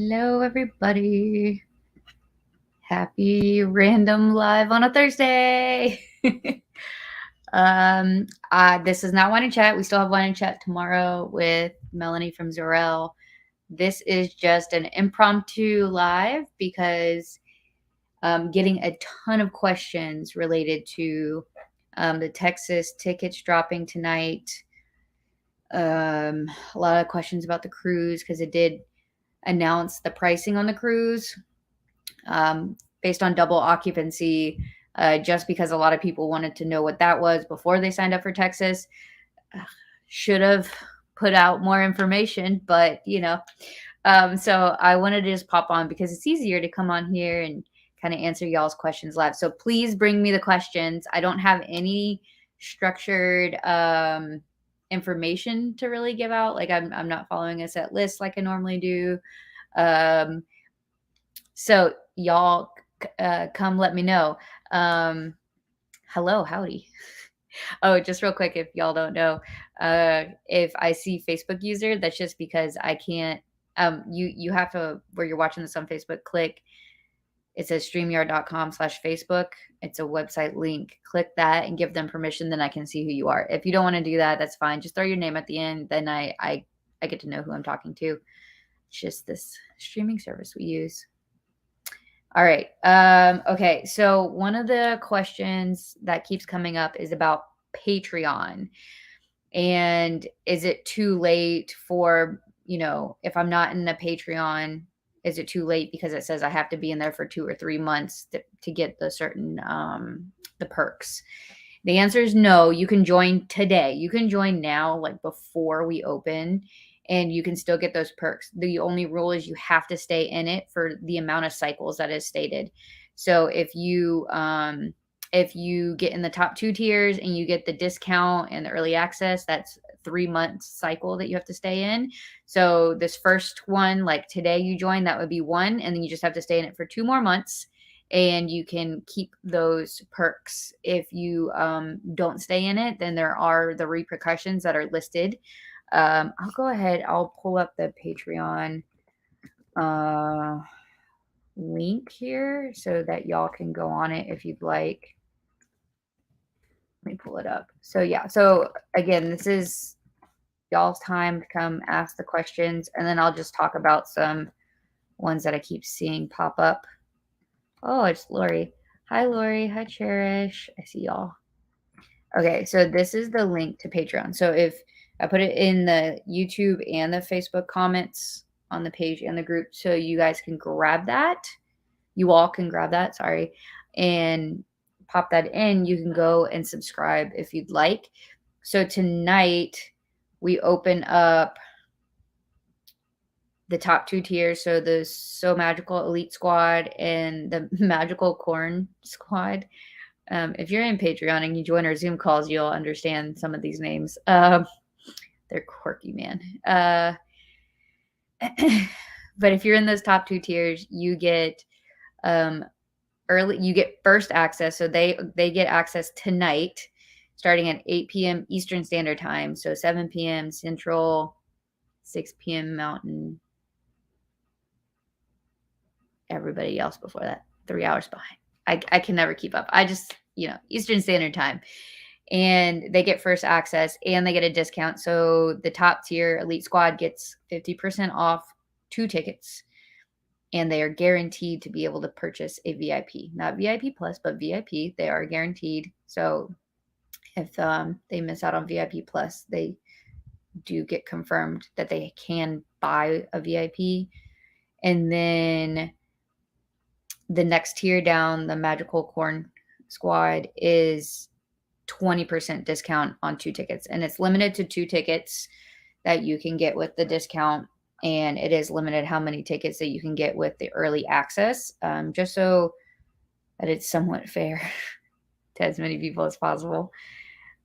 Hello, everybody. Happy random live on a Thursday. This is not Wine and Chat. We still have Wine and Chat tomorrow with Melanie from Zorel. This is just an impromptu live because getting a ton of questions related to the Texas tickets dropping tonight. A lot of questions about the cruise because it did announce the pricing on the cruise based on double occupancy, just because a lot of people wanted to know what that was before they signed up for Texas. Should have put out more information, but so I wanted to just pop on because it's easier to come on here and kind of answer y'all's questions live. So please bring me the questions. I don't have any structured information to really give out. Like I'm not following a set list like I normally do. So y'all come let me know. Hello, howdy. Oh, just real quick, if y'all don't know, if I see Facebook user, that's just because I can't. You have to, where you're watching this on Facebook, click. It says streamyard.com/Facebook. It's a website link. Click that and give them permission. Then I can see who you are. If you don't want to do that, that's fine. Just throw your name at the end. Then I get to know who I'm talking to. It's just this streaming service we use. All right. Okay. So one of the questions that keeps coming up is about Patreon. And is it too late for, if I'm not in the Patreon, is it too late because it says I have to be in there for 2 or 3 months to get the certain, the perks? The answer is no. You can join today. You can join now, like before we open, and you can still get those perks. The only rule is you have to stay in it for the amount of cycles that is stated. So if you get in the top 2 tiers and you get the discount and the early access, that's 3 months cycle that you have to stay in. So this first one, like today you join, that would be 1, and then you just have to stay in it for 2 more months. And you can keep those perks. If you don't stay in it, then there are the repercussions that are listed. I'll go ahead. I'll pull up the Patreon link here so that y'all can go on it if you'd like. Let me pull it up. So yeah. So again, this is y'all's time to come ask the questions, and then I'll just talk about some ones that I keep seeing pop up. Oh, it's Lori. Hi, Lori. Hi, Cherish. I see y'all. Okay, so this is the link to Patreon. So if I put it in the YouTube and the Facebook comments on the page and the group, so you guys can grab that. You all can grab that, sorry, and pop that in. You can go and subscribe if you'd like. So tonight we open up the top 2 tiers. So the So Magical Elite Squad and the Magical Corn Squad. If you're in Patreon and you join our Zoom calls, you'll understand some of these names. They're quirky, man. But if you're in those top 2 tiers, you get you get first access. So they get access tonight, starting at 8 p.m. Eastern Standard Time. So 7 p.m. Central, 6 p.m. Mountain. Everybody else before that, 3 hours behind. I can never keep up. I just, Eastern Standard Time. And they get first access and they get a discount. So the top tier Elite Squad gets 50% off 2 tickets. And they are guaranteed to be able to purchase a VIP. Not VIP Plus, but VIP. They are guaranteed. So if they miss out on VIP Plus, they do get confirmed that they can buy a VIP. And then the next tier down, the Magical Corn Squad, is 20% discount on 2 tickets. And it's limited to 2 tickets that you can get with the discount. And it is limited how many tickets that you can get with the early access, just so that it's somewhat fair to as many people as possible.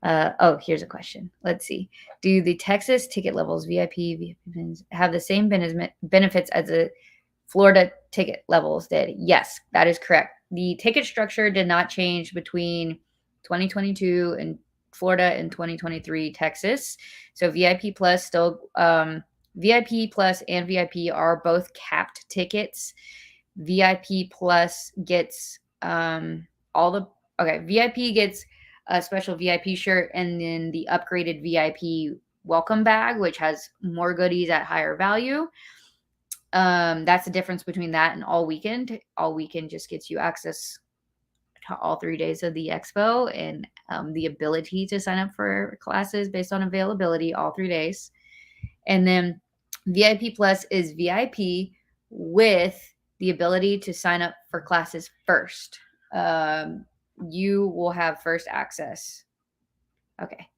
Here's a question. Let's see. Do the Texas ticket levels, VIP have the same benefits as the Florida ticket levels did? Yes, that is correct. The ticket structure did not change between 2022 and Florida and 2023 Texas. So VIP Plus still VIP Plus and VIP are both capped tickets. VIP Plus gets VIP gets a special VIP shirt and then the upgraded VIP welcome bag, which has more goodies at higher value. That's the difference between that and all weekend. All weekend just gets you access to all 3 days of the expo and the ability to sign up for classes based on availability all 3 days. And then VIP Plus is VIP with the ability to sign up for classes first. You will have first access. Okay.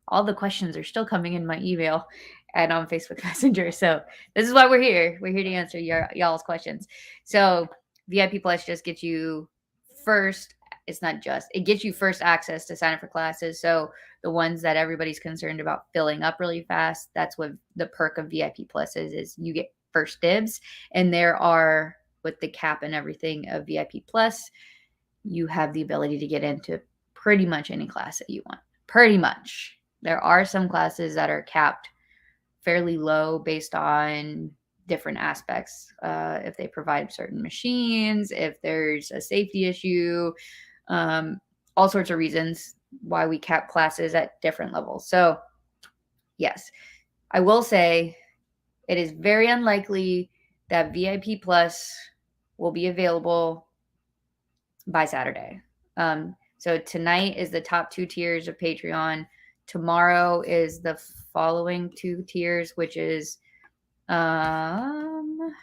All the questions are still coming in my email and on Facebook Messenger. So this is why we're here. We're here to answer y'all's questions. So VIP Plus just gets you first. It's not just, it gets you first access to sign up for classes. So the ones that everybody's concerned about filling up really fast, that's what the perk of VIP Plus is you get first dibs. And there are, with the cap and everything of VIP Plus, you have the ability to get into pretty much any class that you want. Pretty much. There are some classes that are capped fairly low based on different aspects. If they provide certain machines, if there's a safety issue, all sorts of reasons why we cap classes at different levels. So, yes, I will say it is very unlikely that VIP Plus will be available by Saturday. So tonight is the top 2 tiers of Patreon. Tomorrow is the following 2 tiers, which is the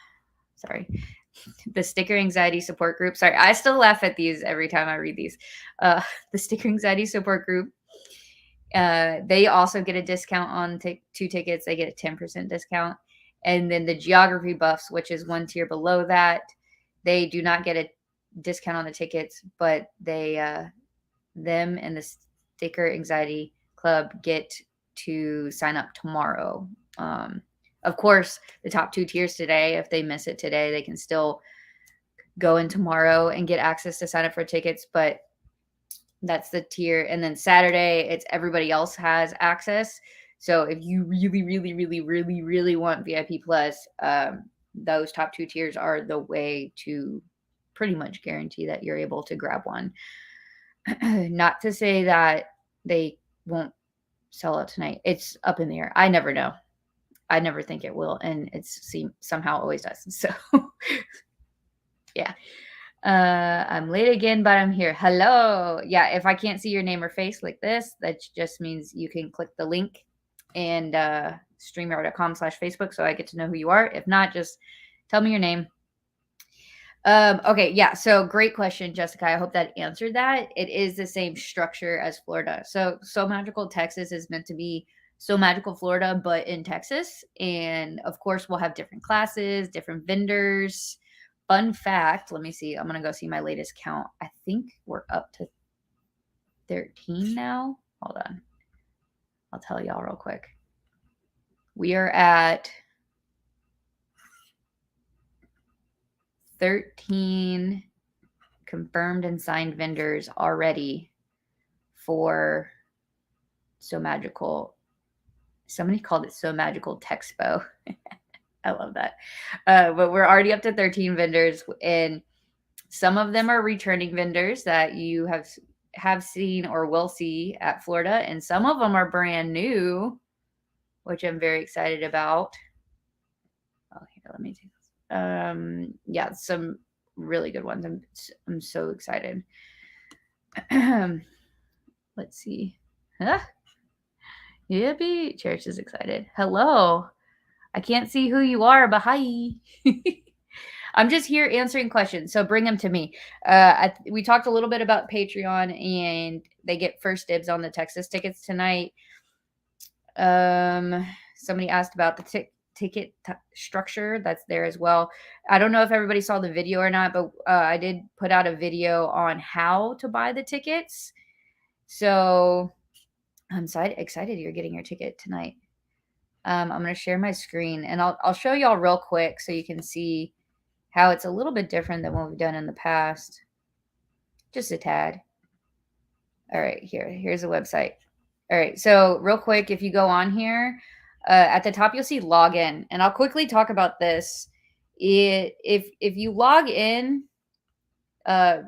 sticker anxiety support group. Sorry, I still laugh at these every time I read these. The sticker anxiety support group. They also get a discount on 2 tickets. They get a 10% discount. And then the geography buffs, which is 1 tier below that, they do not get a discount on the tickets, but them and the sticker anxiety club get to sign up tomorrow. Of course, the top 2 tiers today, if they miss it today, they can still go in tomorrow and get access to sign up for tickets, but that's the tier. And then Saturday, it's everybody else has access. So if you really, really, really, really, really want VIP Plus, those top 2 tiers are the way to pretty much guarantee that you're able to grab one. Not to say that they won't sell out tonight. It's up in the air. I never know. I never think it will, and somehow always does. So, yeah. I'm late again, but I'm here. Hello. Yeah, if I can't see your name or face like this, that just means you can click the link and streamyard.com/Facebook so I get to know who you are. If not, just tell me your name. Okay, yeah. So great question, Jessica. I hope that answered that. It is the same structure as Florida. So Magical Texas is meant to be So Magical Florida, but in Texas. And of course, we'll have different classes, different vendors. Fun fact, let me see. I'm going to go see my latest count. I think we're up to 13 now. Hold on. I'll tell y'all real quick. We are at 13 confirmed and signed vendors already for So Magical. Somebody called it So Magical Texpo. I love that. But we're already up to 13 vendors, and some of them are returning vendors that you have seen or will see at Florida, and some of them are brand new, which I'm very excited about. Oh, here, let me do this. Yeah, some really good ones. I'm so excited. Let's see. Yippee! Cherish is excited. Hello. I can't see who you are, but hi. I'm just here answering questions, so bring them to me. We talked a little bit about Patreon, and they get first dibs on the Texas tickets tonight. Somebody asked about the ticket structure that's there as well. I don't know if everybody saw the video or not, but I did put out a video on how to buy the tickets. So I'm excited you're getting your ticket tonight. I'm going to share my screen, and I'll show y'all real quick so you can see how it's a little bit different than what we've done in the past. Just a tad. All right, here's the website. All right, so real quick, if you go on here, At the top, you'll see login, and I'll quickly talk about this. If you log in,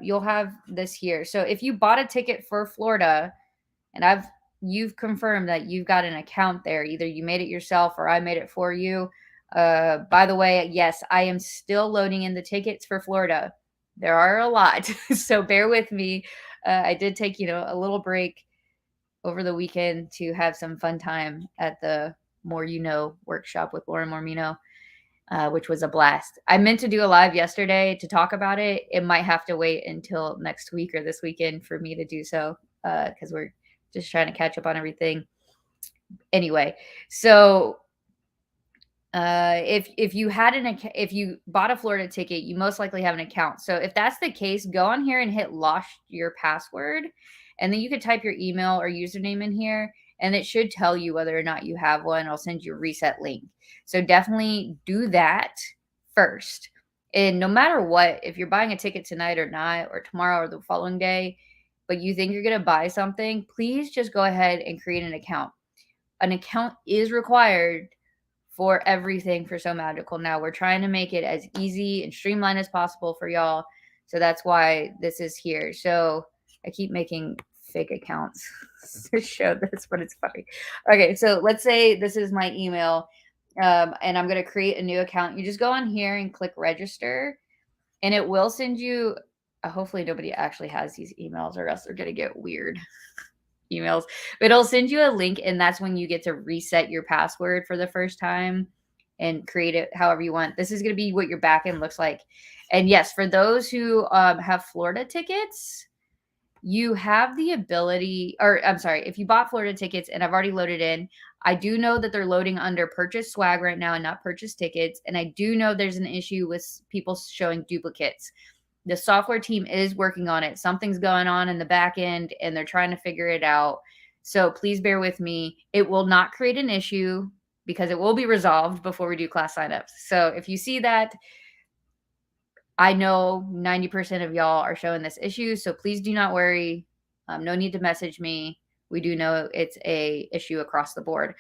you'll have this here. So if you bought a ticket for Florida, and you've confirmed that you've got an account there, either you made it yourself or I made it for you. By the way, yes, I am still loading in the tickets for Florida. There are a lot, so bear with me. I did take a little break over the weekend to have some fun time at the More You Know workshop with Lauren Mormino, which was a blast. I meant to do a live yesterday to talk about it. It might have to wait until next week or this weekend for me to do so, because we're just trying to catch up on everything. Anyway, so if you bought a Florida ticket, you most likely have an account. So if that's the case, go on here and hit lost your password, and then you could type your email or username in here, and it should tell you whether or not you have one. I'll send you a reset link. So definitely do that first. And no matter what, if you're buying a ticket tonight or not, or tomorrow or the following day, but you think you're going to buy something, please just go ahead and create an account. An account is required for everything for So Magical. Now we're trying to make it as easy and streamlined as possible for y'all. So that's why this is here. So I keep making fake accounts to show this, but it's funny. Okay, so let's say this is my email, and I'm going to create a new account. You just go on here and click register, and it will send you, hopefully nobody actually has these emails, or else they're going to get weird emails, but it'll send you a link, and that's when you get to reset your password for the first time and create it however you want. This is going to be what your backend looks like. And yes, for those who have Florida tickets, you have the ability, or I'm sorry, if you bought Florida tickets, and I've already loaded in, I do know that they're loading under purchase swag right now and not purchase tickets. And I do know there's an issue with people showing duplicates. The software team is working on it. Something's going on in the back end, and they're trying to figure it out. So please bear with me. It will not create an issue because it will be resolved before we do class signups. So if you see that, I know 90% of y'all are showing this issue, so please do not worry. No need to message me. We do know it's a issue across the board.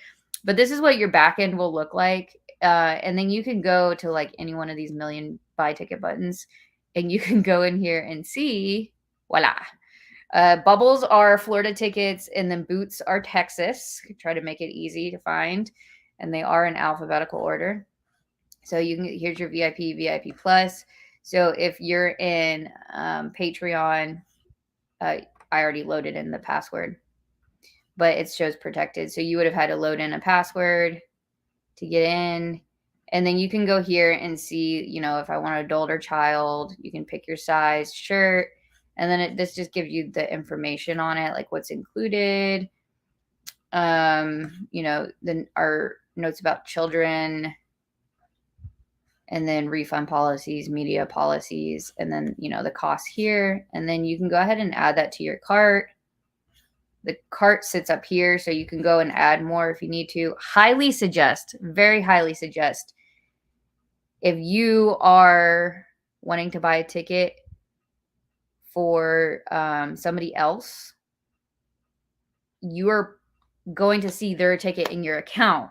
But this is what your backend will look like. And then you can go to like any one of these million buy ticket buttons, and you can go in here and see, voila. Bubbles are Florida tickets, and then boots are Texas. Try to make it easy to find. And they are in alphabetical order. So you can, here's your VIP, VIP plus. So if you're in Patreon, I already loaded in the password, but it shows protected. So you would have had to load in a password to get in. And then you can go here and see, if I want adult or child, you can pick your size shirt. And then this just gives you the information on it, like what's included. Then our notes about children, and then refund policies, media policies, and then, the cost here. And then you can go ahead and add that to your cart. The cart sits up here, so you can go and add more if you need to. Highly suggest, very highly suggest, if you are wanting to buy a ticket for somebody else, you are going to see their ticket in your account.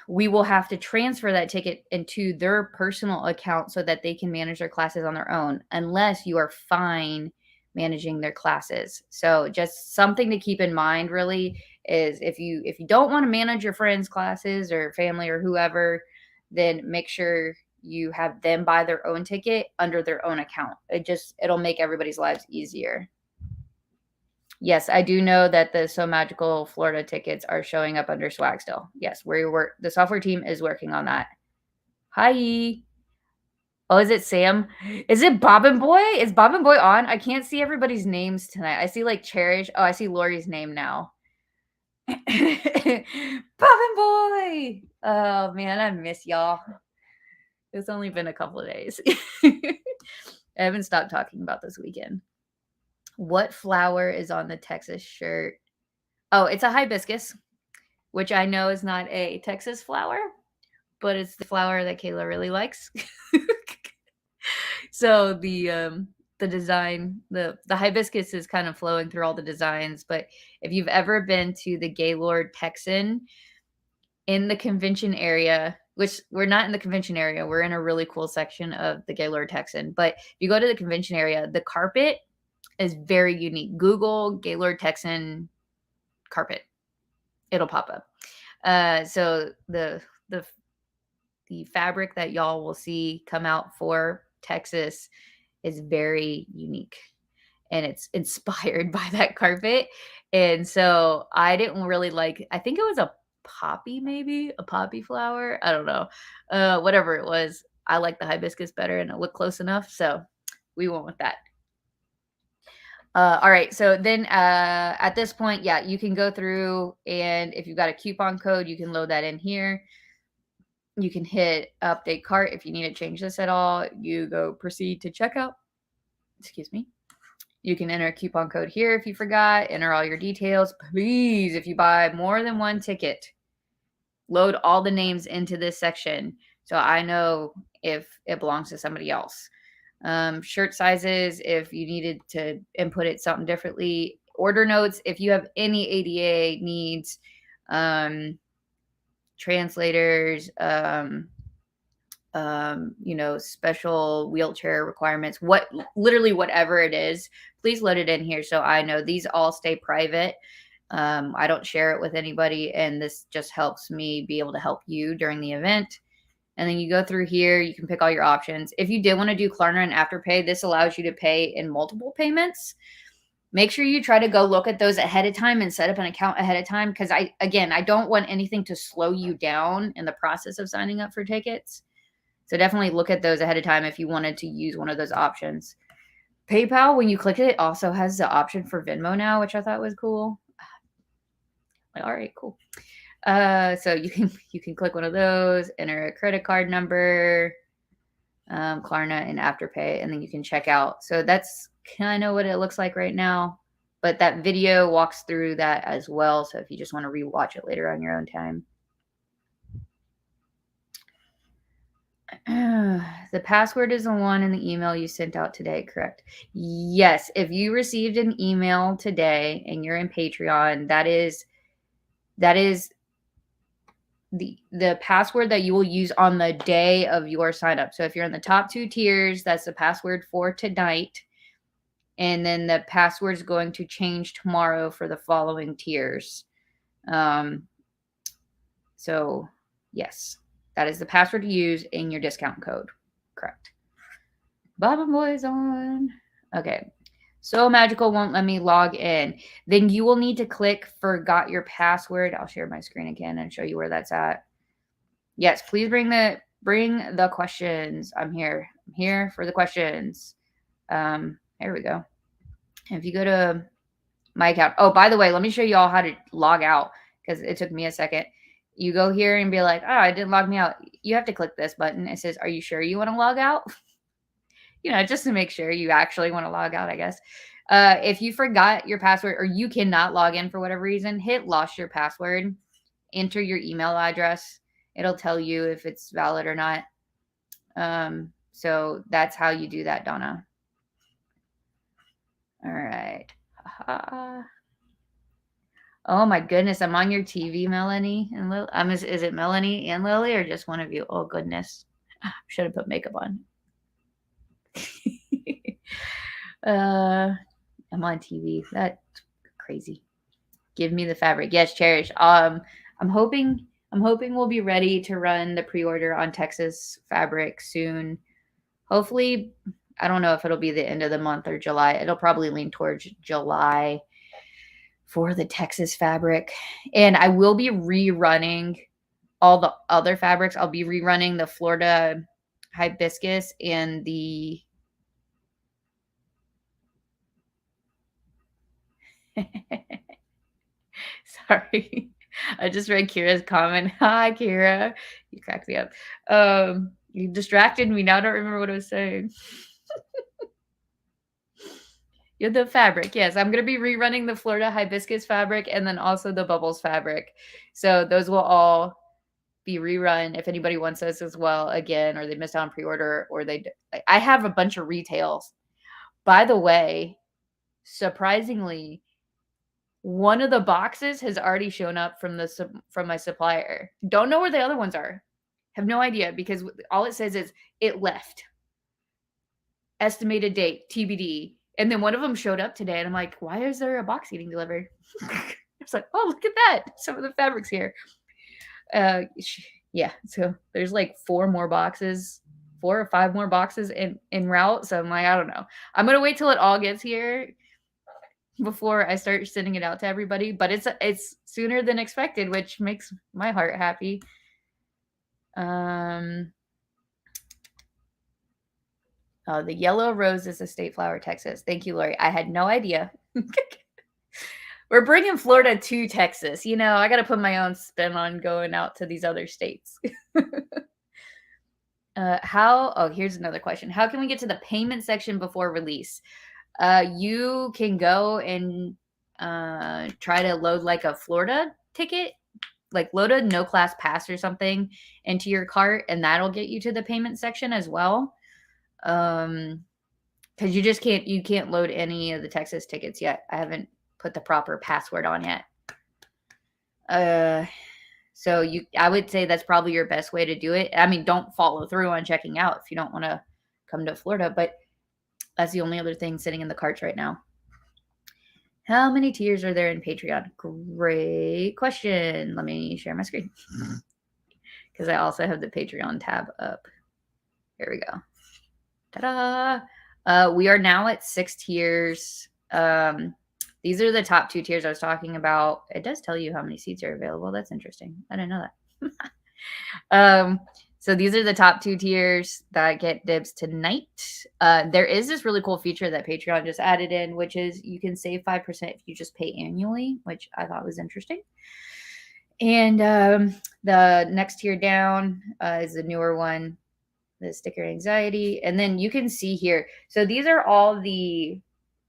We will have to transfer that ticket into their personal account so that they can manage their classes on their own, unless you are fine managing their classes. So just something to keep in mind really is if you don't want to manage your friends' classes or family or whoever, then make sure you have them buy their own ticket under their own account. It'll make everybody's lives easier. Yes, I do know that the So Magical Florida tickets are showing up under swag still. Yes, the software team is working on that. Hi. Oh, is it Sam? Is it Bobbin Boy? Is Bobbin Boy on? I can't see everybody's names tonight. I see like Cherish. Oh, I see Lori's name now. Bobbin Boy. Oh man, I miss y'all. It's only been a couple of days. I haven't stopped talking about this weekend. What flower is on the Texas shirt? Oh, it's a hibiscus, which I know is not a Texas flower, but it's the flower that Kayla really likes. So the the design. The hibiscus is kind of flowing through all the designs, but if you've ever been to the Gaylord Texan in the convention area, which we're not in the convention area, we're in a really cool section of the Gaylord Texan, but if you go to the convention area, the carpet is very unique. Google Gaylord Texan carpet. It'll pop up. So the fabric that y'all will see come out for Texas is very unique, and it's inspired by that carpet. And so I didn't really like, I think it was a poppy, maybe a poppy flower. I don't know. Whatever it was, I like the hibiscus better and it looked close enough. So we went with that. All right. So then at this point, yeah, you can go through, and if you've got a coupon code, you can load that in here. You can hit update cart if you need to change this at all. You go proceed to checkout. Excuse me. You can enter a coupon code here if you forgot. Enter all your details. Please, if you buy more than one ticket, load all the names into this section so I know if it belongs to somebody else. Shirt sizes, if you needed to input it something differently. Order notes, if you have any ADA needs. Translators, special wheelchair requirements, literally whatever it is, please load it in here so I know. These all stay private. I don't share it with anybody, and this just helps me be able to help you during the event. And then you go through here, you can pick all your options. If you did want to do Klarna and Afterpay, this allows you to pay in multiple payments. Make sure you try to go look at those ahead of time and set up an account ahead of time, because I don't want anything to slow you down in the process of signing up for tickets. So definitely look at those ahead of time if you wanted to use one of those options. PayPal, when you click it, also has the option for Venmo now, which I thought was cool. All right, cool. So you can click one of those, enter a credit card number, Klarna and Afterpay, and then you can check out. So that's kind of what it looks like right now. But that video walks through that as well. So if you just want to rewatch it later on your own time. The password is the one in the email you sent out today, correct? Yes. If you received an email today and you're in Patreon, that is the password that you will use on the day of your sign up. So if you're in the top 2 tiers, that's the password for tonight. And then the password is going to change tomorrow for the following tiers. So yes, that is the password to use in your discount code. Correct. Baba Boy's on. Okay. So Magical won't let me log in. Then you will need to click forgot your password. I'll share my screen again and show you where that's at. Yes, please bring the questions. I'm here. I'm here for the questions. Here we go. If you go to my account. Oh, by the way, let me show you all how to log out, because it took me a second. You go here and be like, oh, it didn't log me out. You have to click this button. It says, are you sure you want to log out? Just to make sure you actually want to log out, I guess. If you forgot your password or you cannot log in for whatever reason, hit lost your password, enter your email address. It'll tell you if it's valid or not. So that's how you do that, Donna. All right. Oh my goodness, I'm on your TV, Melanie and Lily. Is it Melanie and Lily or just one of you? Oh goodness, should have put makeup on. I'm on TV. That's crazy. Give me the fabric. Yes, Cherish. I'm hoping we'll be ready to run the pre-order on Texas fabric soon. Hopefully, I don't know if it'll be the end of the month or July. It'll probably lean towards July for the Texas fabric. And I will be rerunning all the other fabrics. I'll be rerunning the Florida hibiscus and the sorry. I just read Kira's comment. Hi, Kira. You cracked me up. You distracted me. Now I don't remember what I was saying. Yeah, the fabric. Yes, I'm going to be rerunning the Florida hibiscus fabric and then also the bubbles fabric. So those will all be rerun if anybody wants those as well again, or they missed out on pre-order, or I have a bunch of retails. By the way, surprisingly, one of the boxes has already shown up from my supplier. Don't know where the other ones are. Have no idea because all it says is it left. Estimated date TBD. And then one of them showed up today, and I'm like, why is there a box getting delivered? It's like, oh, look at that. Some of the fabrics here. Yeah. So there's like 4 or 5 more boxes in route. So I'm like, I don't know. I'm gonna wait till it all gets here before I start sending it out to everybody. But it's sooner than expected, which makes my heart happy. Oh, the yellow rose is a state flower, Texas. Thank you, Lori. I had no idea. We're bringing Florida to Texas. You know, I got to put my own spin on going out to these other states. Here's another question. How can we get to the payment section before release? You can go and try to load like a Florida ticket, like load a no class pass or something into your cart, and that'll get you to the payment section as well. Because you can't load any of the Texas tickets yet. I haven't put the proper password on yet. So I would say that's probably your best way to do it. I mean, don't follow through on checking out if you don't want to come to Florida, but that's the only other thing sitting in the carts right now. How many tiers are there in Patreon? Great question. Let me share my screen because I also have the Patreon tab up. Here we go. Ta-da! We are now at 6 tiers. These are the top 2 tiers I was talking about. It does tell you how many seats are available. That's interesting. I didn't know that. So these are the top 2 tiers that get dibs tonight. There is this really cool feature that Patreon just added in, which is you can save 5% if you just pay annually, which I thought was interesting. And the next tier down is the newer one, the sticker anxiety. And then you can see here. So these are all the,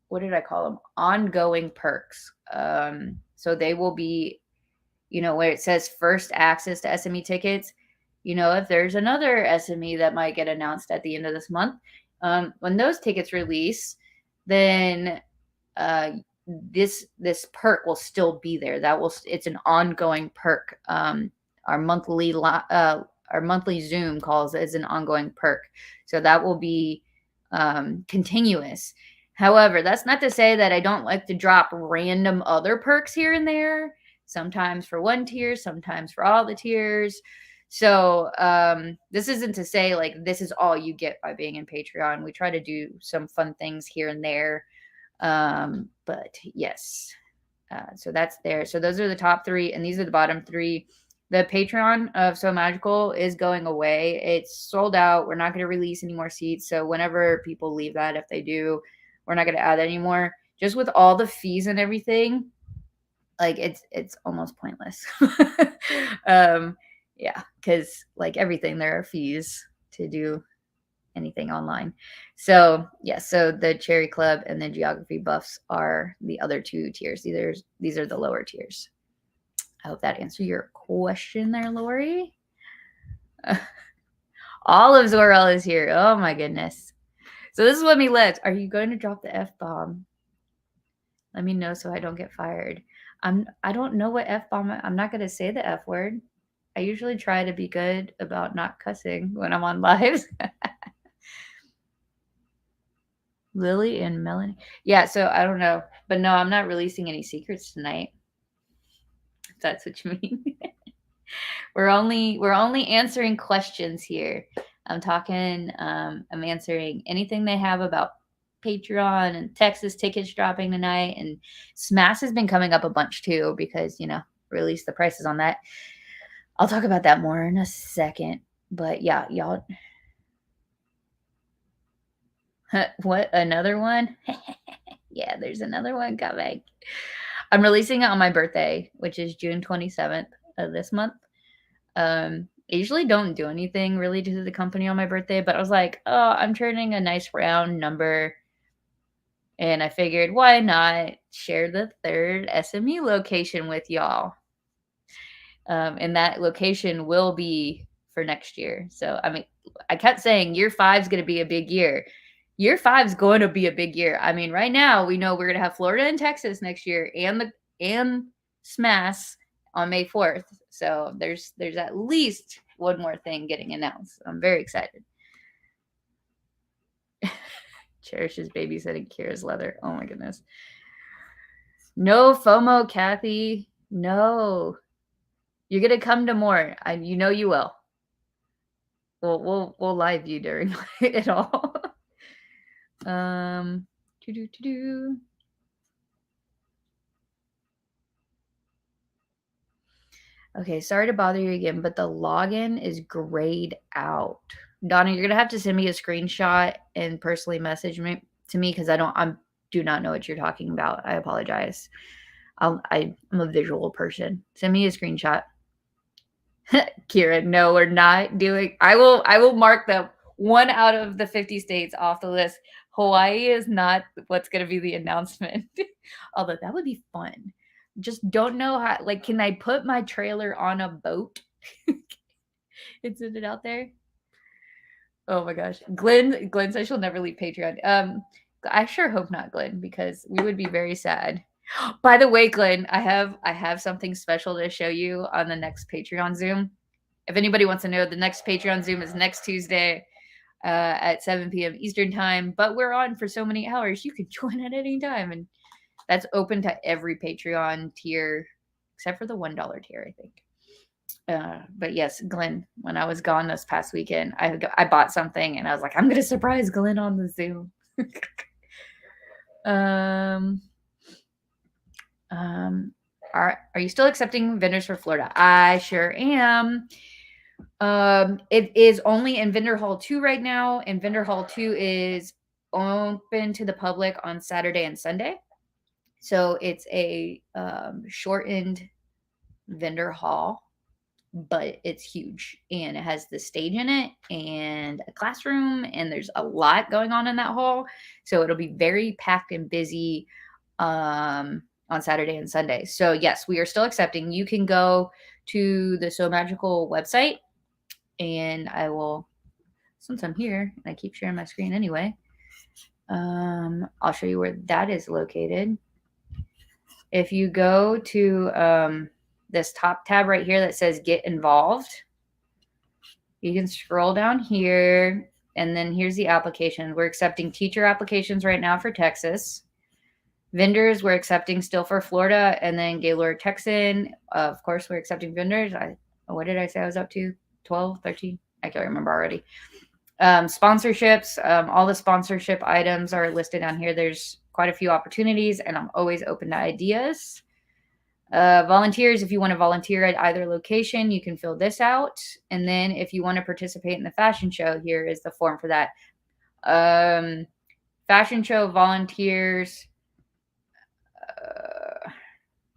what did I call them? Ongoing perks. So they will be, where it says first access to SME tickets. If there's another SME that might get announced at the end of this month, when those tickets release, then this perk will still be there. It's an ongoing perk. Our monthly Zoom calls is an ongoing perk, so that will be continuous. However, that's not to say that I don't like to drop random other perks here and there, sometimes for one tier, sometimes for all the tiers. So this isn't to say like this is all you get by being in Patreon. We try to do some fun things here and there. But yes, so that's there. So those are the top 3, and these are the bottom 3. The Patreon of So Magical is going away. It's sold out. We're not going to release any more seats. So whenever people leave that, if they do, we're not going to add anymore. Just with all the fees and everything, like it's almost pointless. Yeah, because like everything, there are fees to do anything online. So yeah, so the Cherry Club and the Geography Buffs are the other 2 tiers. These are the lower tiers. I hope that answered your question there, Lori. Olive Zorel is here. Oh my goodness. So this is what me left. Are you going to drop the F-bomb? Let me know so I don't get fired. I don't know what F-bomb. I'm not going to say the F word. I usually try to be good about not cussing when I'm on lives. Lily and Melanie. Yeah, so I don't know. But no, I'm not releasing any secrets tonight. If that's what you mean. We're only answering questions here. I'm answering anything they have about Patreon and Texas tickets dropping tonight, and Smash has been coming up a bunch too because release the prices on that. I'll talk about that more in a second. But yeah, y'all. What, another one? Yeah, there's another one coming. I'm releasing it on my birthday, which is June 27th of this month. I usually don't do anything really to the company on my birthday, but I was like, oh, I'm turning a nice round number. And I figured, why not share the 3rd SME location with y'all? And that location will be for next year. So, I mean, I kept saying year 5 is going to be a big year. year 5 is going to be a big year. I mean, right now we know we're going to have Florida and Texas next year, and SMAS on May 4th. So there's at least one more thing getting announced. I'm very excited. Cherishes babysitting Kira's leather. Oh my goodness. No FOMO, Kathy. No. You're gonna come to more. You know you will. We'll live you during it all. Um, doo-doo-doo-doo. Okay, sorry to bother you again, but the login is grayed out. Donna, you're gonna have to send me a screenshot and personally message me to me because I do not know what you're talking about. I apologize. I'm a visual person. Send me a screenshot. Kira, no, we're not doing. I will mark the 1 out of the 50 states off the list. Hawaii is not what's going to be the announcement. Although that would be fun. Just don't know how. Like, can I put my trailer on a boat and send it out there? Oh my gosh, Glenn says she'll never leave Patreon. I sure hope not, Glenn, because we would be very sad. By the way, Glenn, I have something special to show you on the next Patreon Zoom. If anybody wants to know, the next Patreon Zoom is next Tuesday at 7 p.m. Eastern time. But we're on for so many hours, you can join at any time, and that's open to every Patreon tier except for the $1 tier, I think. But yes, Glenn, when I was gone this past weekend, I bought something and I was like, I'm gonna surprise Glenn on the Zoom. Are you still accepting vendors for Florida? I sure am. It is only in Vendor Hall 2 right now, and Vendor Hall 2 is open to the public on Saturday and Sunday. So it's a shortened vendor hall, but it's huge, and it has the stage in it and a classroom, and there's a lot going on in that hall. So it'll be very packed and busy on Saturday and Sunday. So yes, we are still accepting. You can go to the So Magical website, and I will, since I'm here and I keep sharing my screen anyway, I'll show you where that is located. If you go to this top tab right here that says Get Involved, you can scroll down here, and then here's the application. We're accepting teacher applications right now for Texas. Vendors, we're accepting still for Florida, and then Gaylord, Texan. Of course, we're accepting vendors. What did I say I was up to? 12, 13? I can't remember already. Sponsorships, all the sponsorship items are listed down here. There's quite a few opportunities, and I'm always open to ideas. Volunteers, if you want to volunteer at either location, you can fill this out. And then if you want to participate in the fashion show, here is the form for that. Fashion show volunteers,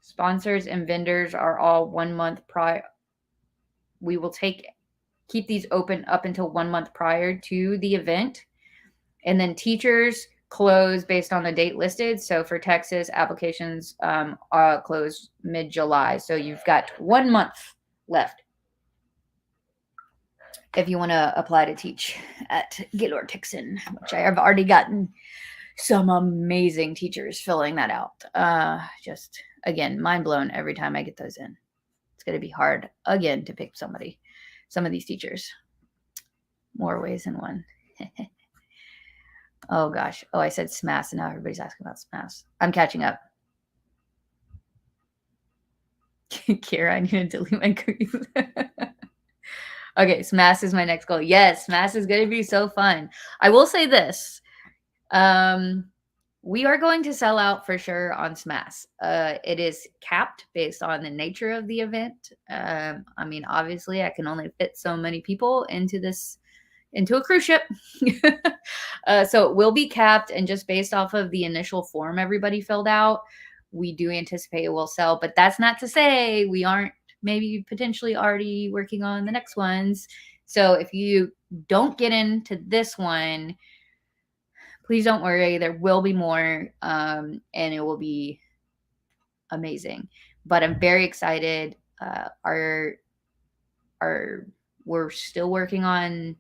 sponsors, and vendors are all 1 month prior. We will keep these open up until 1 month prior to the event. And then teachers close based on the date listed. So for Texas, applications close mid-July. So you've got 1 month left if you want to apply to teach at Gaylord, Texan, which I have already gotten some amazing teachers filling that out. Just, again, mind blown every time I get those in. It's going to be hard, again, to pick some of these teachers. More ways than one. Oh, gosh. Oh, I said SMAS, and now everybody's asking about SMAS. I'm catching up. Kira, I need to delete my cookies. Okay, SMAS is my next goal. Yes, SMAS is going to be so fun. I will say this. We are going to sell out for sure on SMAS. It is capped based on the nature of the event. I mean, obviously, I can only fit so many people into a cruise ship. So it will be capped, and just based off of the initial form everybody filled out, we do anticipate it will sell. But that's not to say we aren't maybe potentially already working on the next ones. So if you don't get into this one, please don't worry. There will be more, and it will be amazing. But I'm very excited. We're still working on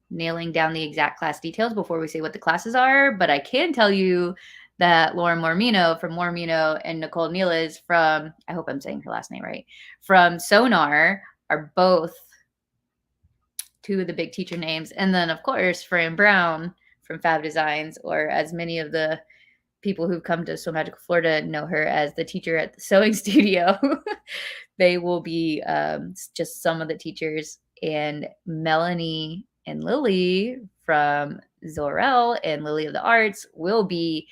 nailing down the exact class details before we say what the classes are, but I can tell you that Lauren Mormino from Mormino and Nicole Neelas from, I hope I'm saying her last name right, from Sonar are both two of the big teacher names. And then, of course, Fran Brown from Fab Designs, or as many of the people who've come to So Magical Florida know her as the teacher at the sewing studio. They will be just some of the teachers. And Melanie and Lily from Zorel and Lily of the Arts will be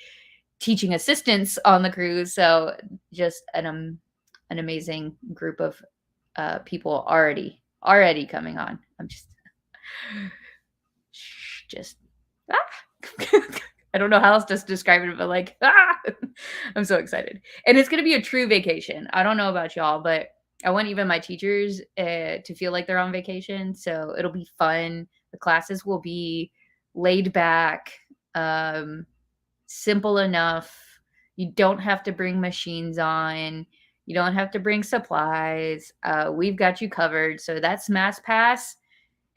teaching assistants on the cruise. So just an amazing group of people already coming on. I'm just ah. I don't know how else to describe it, but like, I'm so excited. And it's going to be a true vacation. I don't know about y'all, but I want even my teachers to feel like they're on vacation. So it'll be fun. The classes will be laid back, simple enough. You don't have to bring machines on. You don't have to bring supplies. We've got you covered. So that's Mass Pass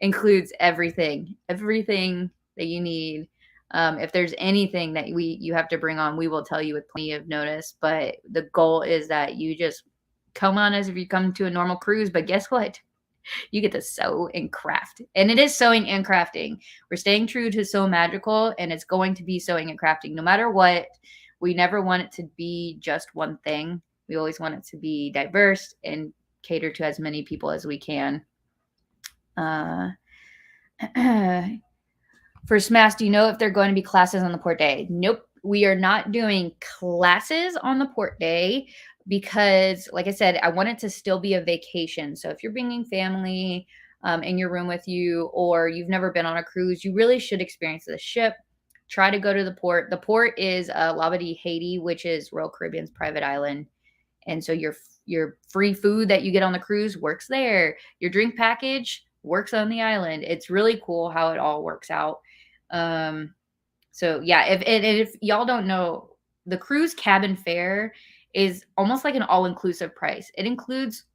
includes everything that you need. If there's anything that you have to bring on, we will tell you with plenty of notice. But the goal is that you just come on as if you come to a normal cruise. But guess what? You get to sew and craft. And it is sewing and crafting. We're staying true to Sew Magical, and it's going to be sewing and crafting no matter what. We never want it to be just one thing. We always want it to be diverse and cater to as many people as we can. For SMAS, do you know if they're going to be classes on the port day? Nope. We are not doing classes on the port day because, like I said, I want it to still be a vacation. So if you're bringing family in your room with you, or you've never been on a cruise, you really should experience the ship. Try to go to the port. The port is Labadee, Haiti, which is Royal Caribbean's private island. And so your free food that you get on the cruise works there. Your drink package works on the island. It's really cool how it all works out. So yeah, if y'all don't know, the cruise cabin fare is almost like an all-inclusive price. It includes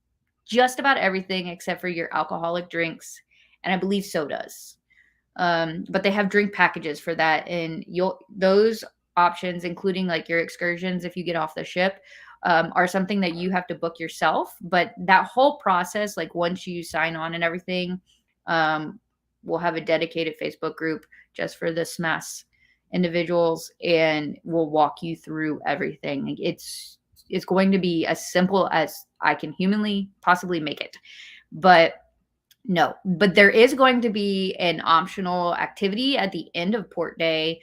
just about everything except for your alcoholic drinks, and I believe sodas. But they have drink packages for that, and those options, including like your excursions if you get off the ship, are something that you have to book yourself. But that whole process, like once you sign on and everything, we'll have a dedicated Facebook group just for the SMAS individuals, and we'll walk you through everything. Like, it's going to be as simple as I can humanly possibly make it. But there is going to be an optional activity at the end of port day.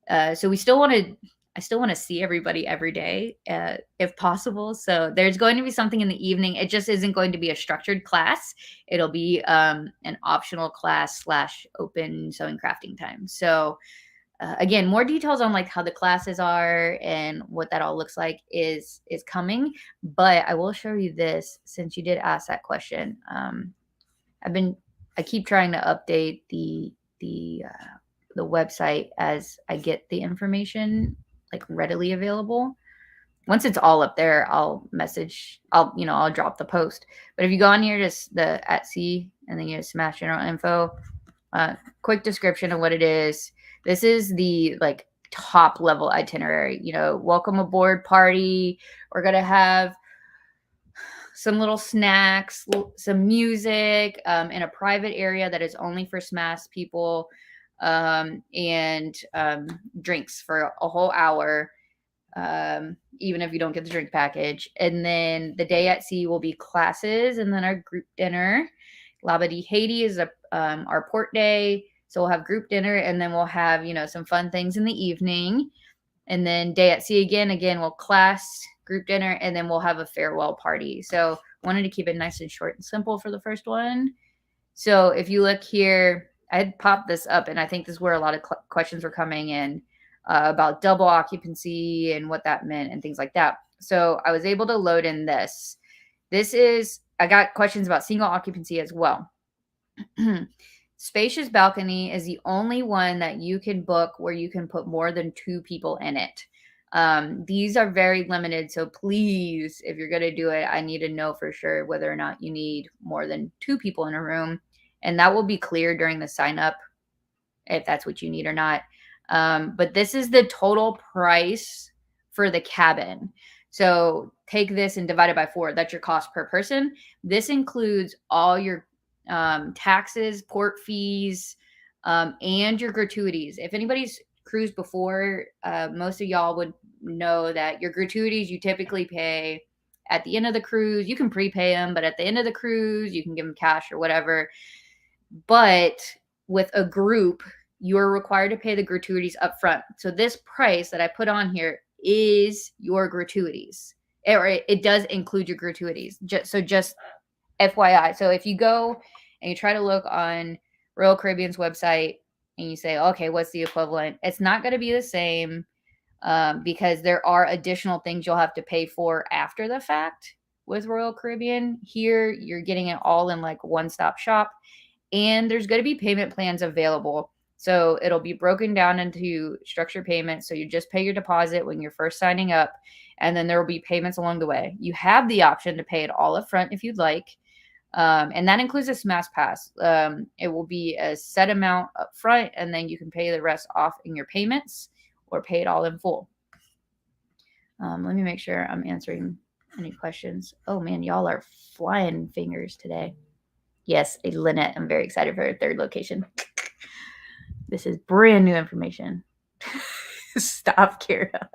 So I still want to see everybody every day, if possible. So there's going to be something in the evening. It just isn't going to be a structured class. It'll be an optional class / open sewing crafting time. So again, more details on like how the classes are and what that all looks like is coming. But I will show you this since you did ask that question. I keep trying to update the website as I get the information like readily available. Once it's all up there, I'll drop the post. But if you go on here to the at sea and then you smash general info, quick description of what it is. This is the like top level itinerary. Welcome aboard party. We're gonna have some little snacks, some music, in a private area that is only for SMAS people, and drinks for a whole hour, even if you don't get the drink package. And then the day at sea will be classes and then our group dinner. Labadee, Haiti is our port day. So we'll have group dinner, and then we'll have, some fun things in the evening. And then day at sea again, we'll class, group dinner, and then we'll have a farewell party. So wanted to keep it nice and short and simple for the first one. So if you look here, I had popped this up, and I think this is where a lot of questions were coming in about double occupancy and what that meant and things like that. So I was able to load in this. I got questions about single occupancy as well. Spacious balcony is the only one that you can book where you can put more than 2 people in it. These are very limited. So please, if you're going to do it, I need to know for sure whether or not you need more than 2 people in a room. And that will be clear during the sign up. if that's what you need or not. But this is the total price for the cabin. So take this and divide it by 4. That's your cost per person. This includes all your taxes, port fees, and your gratuities. If anybody's cruised before, most of y'all would know that your gratuities you typically pay at the end of the cruise. You can prepay them, but at the end of the cruise, you can give them cash or whatever. But with a group, you're required to pay the gratuities up front. So this price that I put on here is your gratuities. It does include your gratuities. Just FYI. So if you go and you try to look on Royal Caribbean's website and you say, okay, what's the equivalent? It's not going to be the same because there are additional things you'll have to pay for after the fact with Royal Caribbean. Here, you're getting it all in like one-stop shop. And there's going to be payment plans available. So it'll be broken down into structured payments. So you just pay your deposit when you're first signing up, and then there will be payments along the way. You have the option to pay it all up front if you'd like. And that includes a Smash Pass. It will be a set amount up front, and then you can pay the rest off in your payments or pay it all in full. Let me make sure I'm answering any questions. Oh man, y'all are flying fingers today. Yes, Lynette, I'm very excited for her 3rd location. This is brand new information. Stop, Kira.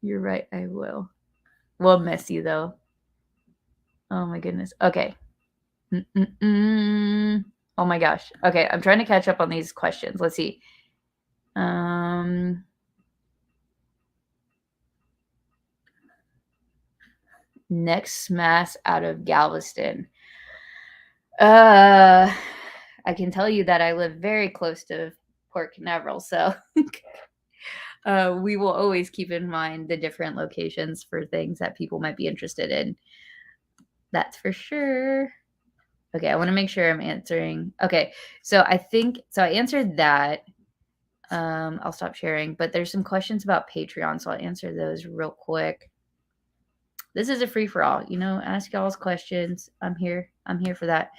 You're right, I will. We'll miss you, though. Oh, my goodness. Okay. Oh, my gosh. Okay, I'm trying to catch up on these questions. Let's see. Next smash out of Galveston. I can tell you that I live very close to Port Canaveral, so we will always keep in mind the different locations for things that people might be interested in. That's for sure. Okay, I want to make sure I'm answering. Okay, so I answered that. I'll stop sharing, but there's some questions about Patreon, so I'll answer those real quick. This is a free-for-all, ask y'all's questions. I'm here for that.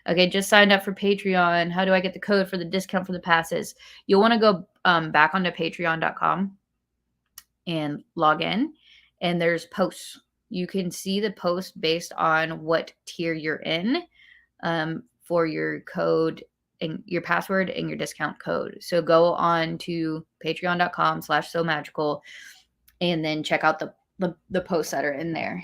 Okay, just signed up for Patreon. How do I get the code for the discount for the passes? You'll want to go back onto patreon.com and log in, and there's posts. You can see the post based on what tier you're in for your code and your password and your discount code. So go on to patreon.com/somagical and then check out the posts that are in there.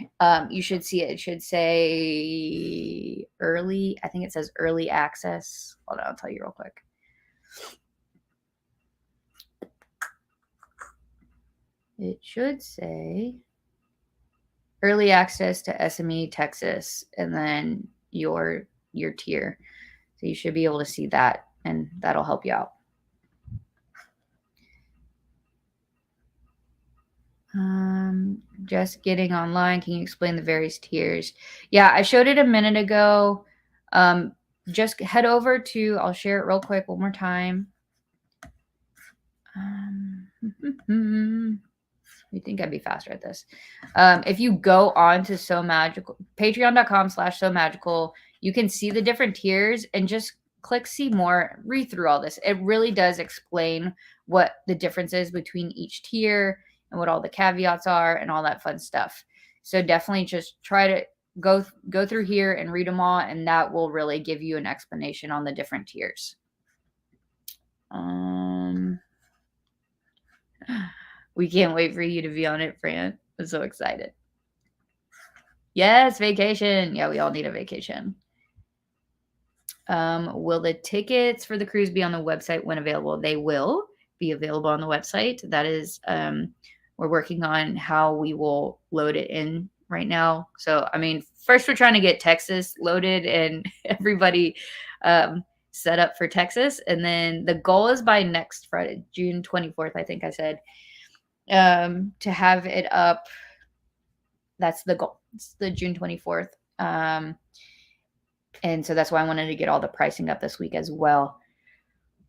You should see it. It should say early. I think it says early access. Hold on, I'll tell you real quick. It should say early access to SME Texas and then your tier. So you should be able to see that, and that'll help you out. Just getting online. Can you explain the various tiers? Yeah, I showed it a minute ago. Just head over to, I'll share it real quick one more time. You think I'd be faster at this. If you go on to patreon.com/somagical, you can see the different tiers and just click see more, read through all this. It really does explain what the difference is between each tier and what all the caveats are and all that fun stuff. So definitely just try to go through here and read them all, and that will really give you an explanation on the different tiers. We can't wait for you to be on it, Fran. I'm so excited. Yes, vacation. Yeah, we all need a vacation. Will the tickets for the cruise be on the website when available? They will be available on the website. That is, we're working on how we will load it in right now. So, first we're trying to get Texas loaded and everybody set up for Texas. And then the goal is by next Friday, June 24th, I think I said, to have it up. That's the goal. It's the June 24th. And so that's why I wanted to get all the pricing up this week as well.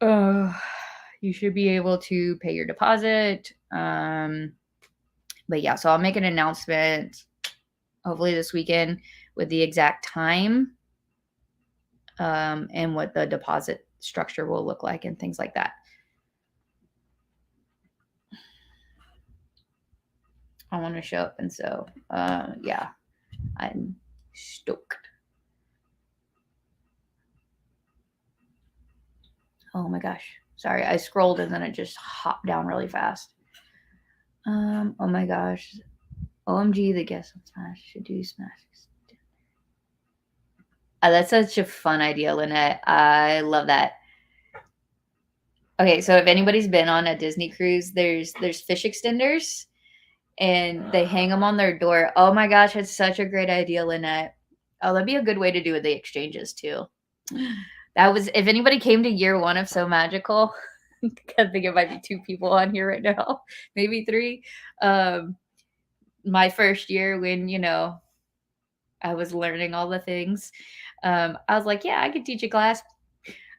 You should be able to pay your deposit. But yeah, so I'll make an announcement hopefully this weekend with the exact time. and what the deposit structure will look like and things like that. I want to show up, and so yeah, I'm stoked. Oh my gosh, sorry, I scrolled and then it just hopped down really fast. Oh my gosh, OMG, the guest on Smash should do Smash. That's such a fun idea, Lynette. I love that. Okay, so if anybody's been on a Disney cruise, there's fish extenders, and they hang them on their door. Oh my gosh, it's such a great idea, Lynette. Oh, that'd be a good way to do the exchanges too. That was, if anybody came to year one of So Magical, I think it might be 2 people on here right now, maybe 3. My first year when, I was learning all the things, I was like, yeah, I could teach a class.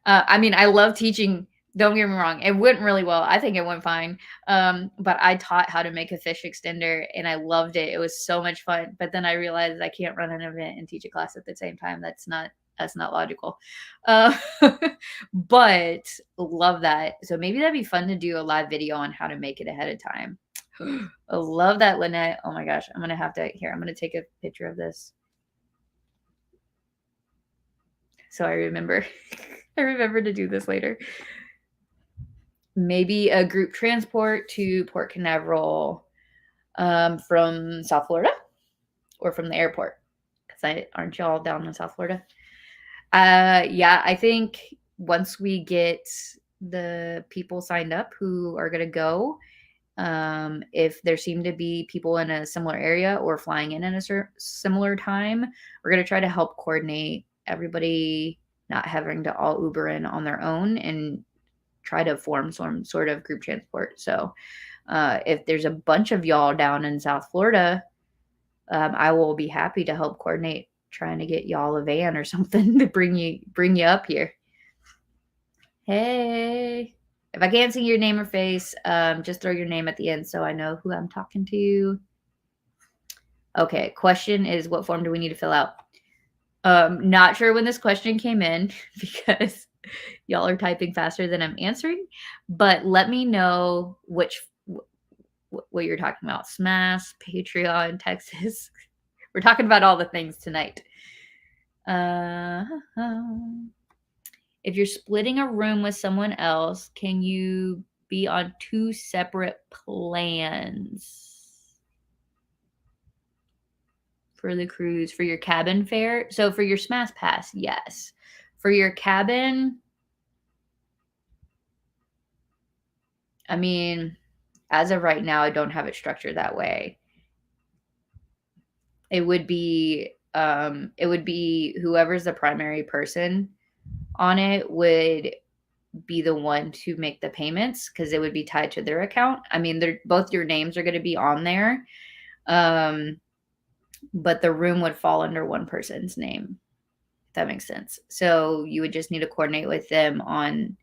I mean, I love teaching. Don't get me wrong. It went really well. I think it went fine. But I taught how to make a fish extender and I loved it. It was so much fun. But then I realized I can't run an event and teach a class at the same time. That's not logical. Uh, but love that. So maybe that'd be fun to do a live video on how to make it ahead of time. I love that, Lynette. Oh my gosh. I'm going to take a picture of this. So I remember. I remember to do this later. Maybe a group transport to Port Canaveral from South Florida or from the airport. Because aren't y'all down in South Florida? Yeah, I think once we get the people signed up who are going to go, if there seem to be people in a similar area or flying in a similar time, we're going to try to help coordinate everybody not having to all Uber in on their own and try to form some sort of group transport. So if there's a bunch of y'all down in South Florida, I will be happy to help coordinate trying to get y'all a van or something to bring you up here. Hey, if I can't see your name or face, just throw your name at the end so I know who I'm talking to. Okay, question is, what form do we need to fill out? Not sure when this question came in because y'all are typing faster than I'm answering, but let me know what you're talking about. Smash, Patreon, Texas. We're talking about all the things tonight. If you're splitting a room with someone else, can you be on 2 separate plans for the cruise, for your cabin fare? So for your Smash Pass, yes. For your cabin, I mean, as of right now, I don't have it structured that way. It would be whoever's the primary person on it would be the one to make the payments because it would be tied to their account. I mean, both your names are going to be on there, but the room would fall under one person's name, if that makes sense. So you would just need to coordinate with them on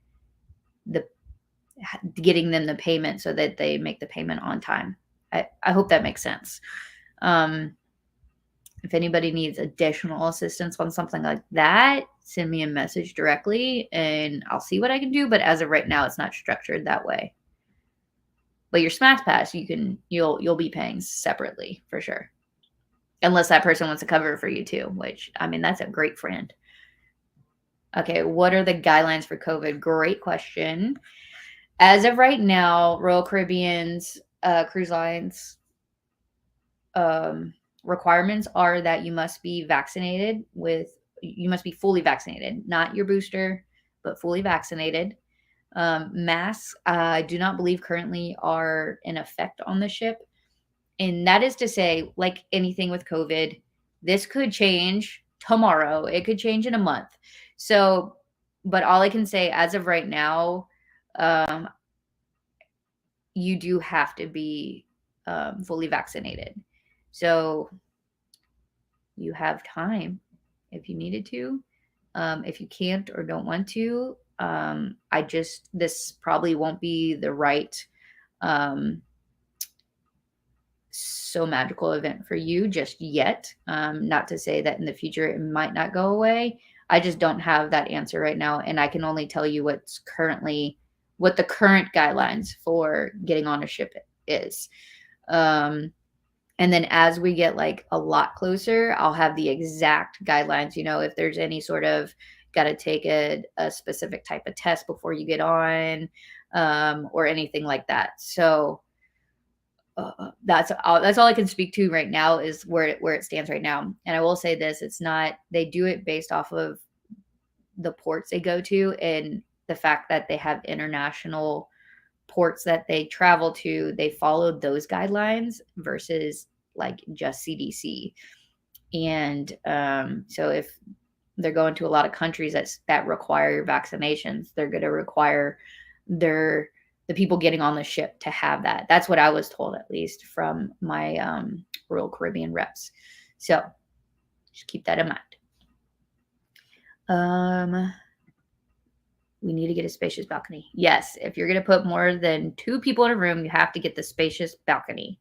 getting them the payment so that they make the payment on time. I hope that makes sense. If anybody needs additional assistance on something like that, send me a message directly and I'll see what I can do. But as of right now, it's not structured that way. But your Smash Pass, you'll be paying separately for sure. Unless that person wants to cover it for you too, which, I mean, that's a great friend. Okay, what are the guidelines for COVID? Great question. As of right now, Royal Caribbean's cruise lines requirements are that you must be fully vaccinated, not your booster, but fully vaccinated. Masks, I do not believe currently are in effect on the ship. And that is to say, like anything with COVID, this could change tomorrow. It could change in a month. So, but all I can say as of right now, you do have to be fully vaccinated. So you have time if you needed to. If you can't or don't want to, this probably won't be the right So Magical event for you just yet. Not to say that in the future it might not go away. I just don't have that answer right now, and I can only tell you what the current guidelines for getting on a ship is. Um, and then as we get like a lot closer, I'll have the exact guidelines. If there's any sort of got to take a specific type of test before you get on, or anything like that. So that's all I can speak to right now is where it stands right now. And I will say this: it's not they do it based off of the ports they go to and the fact that they have international ports that they travel to. They followed those guidelines versus like just CDC. And so if they're going to a lot of countries that require vaccinations, they're going to require the people getting on the ship to have that. That's what I was told, at least from my Royal Caribbean reps. So just keep that in mind. We need to get a spacious balcony. Yes, if you're going to put more than 2 people in a room, you have to get the spacious balcony.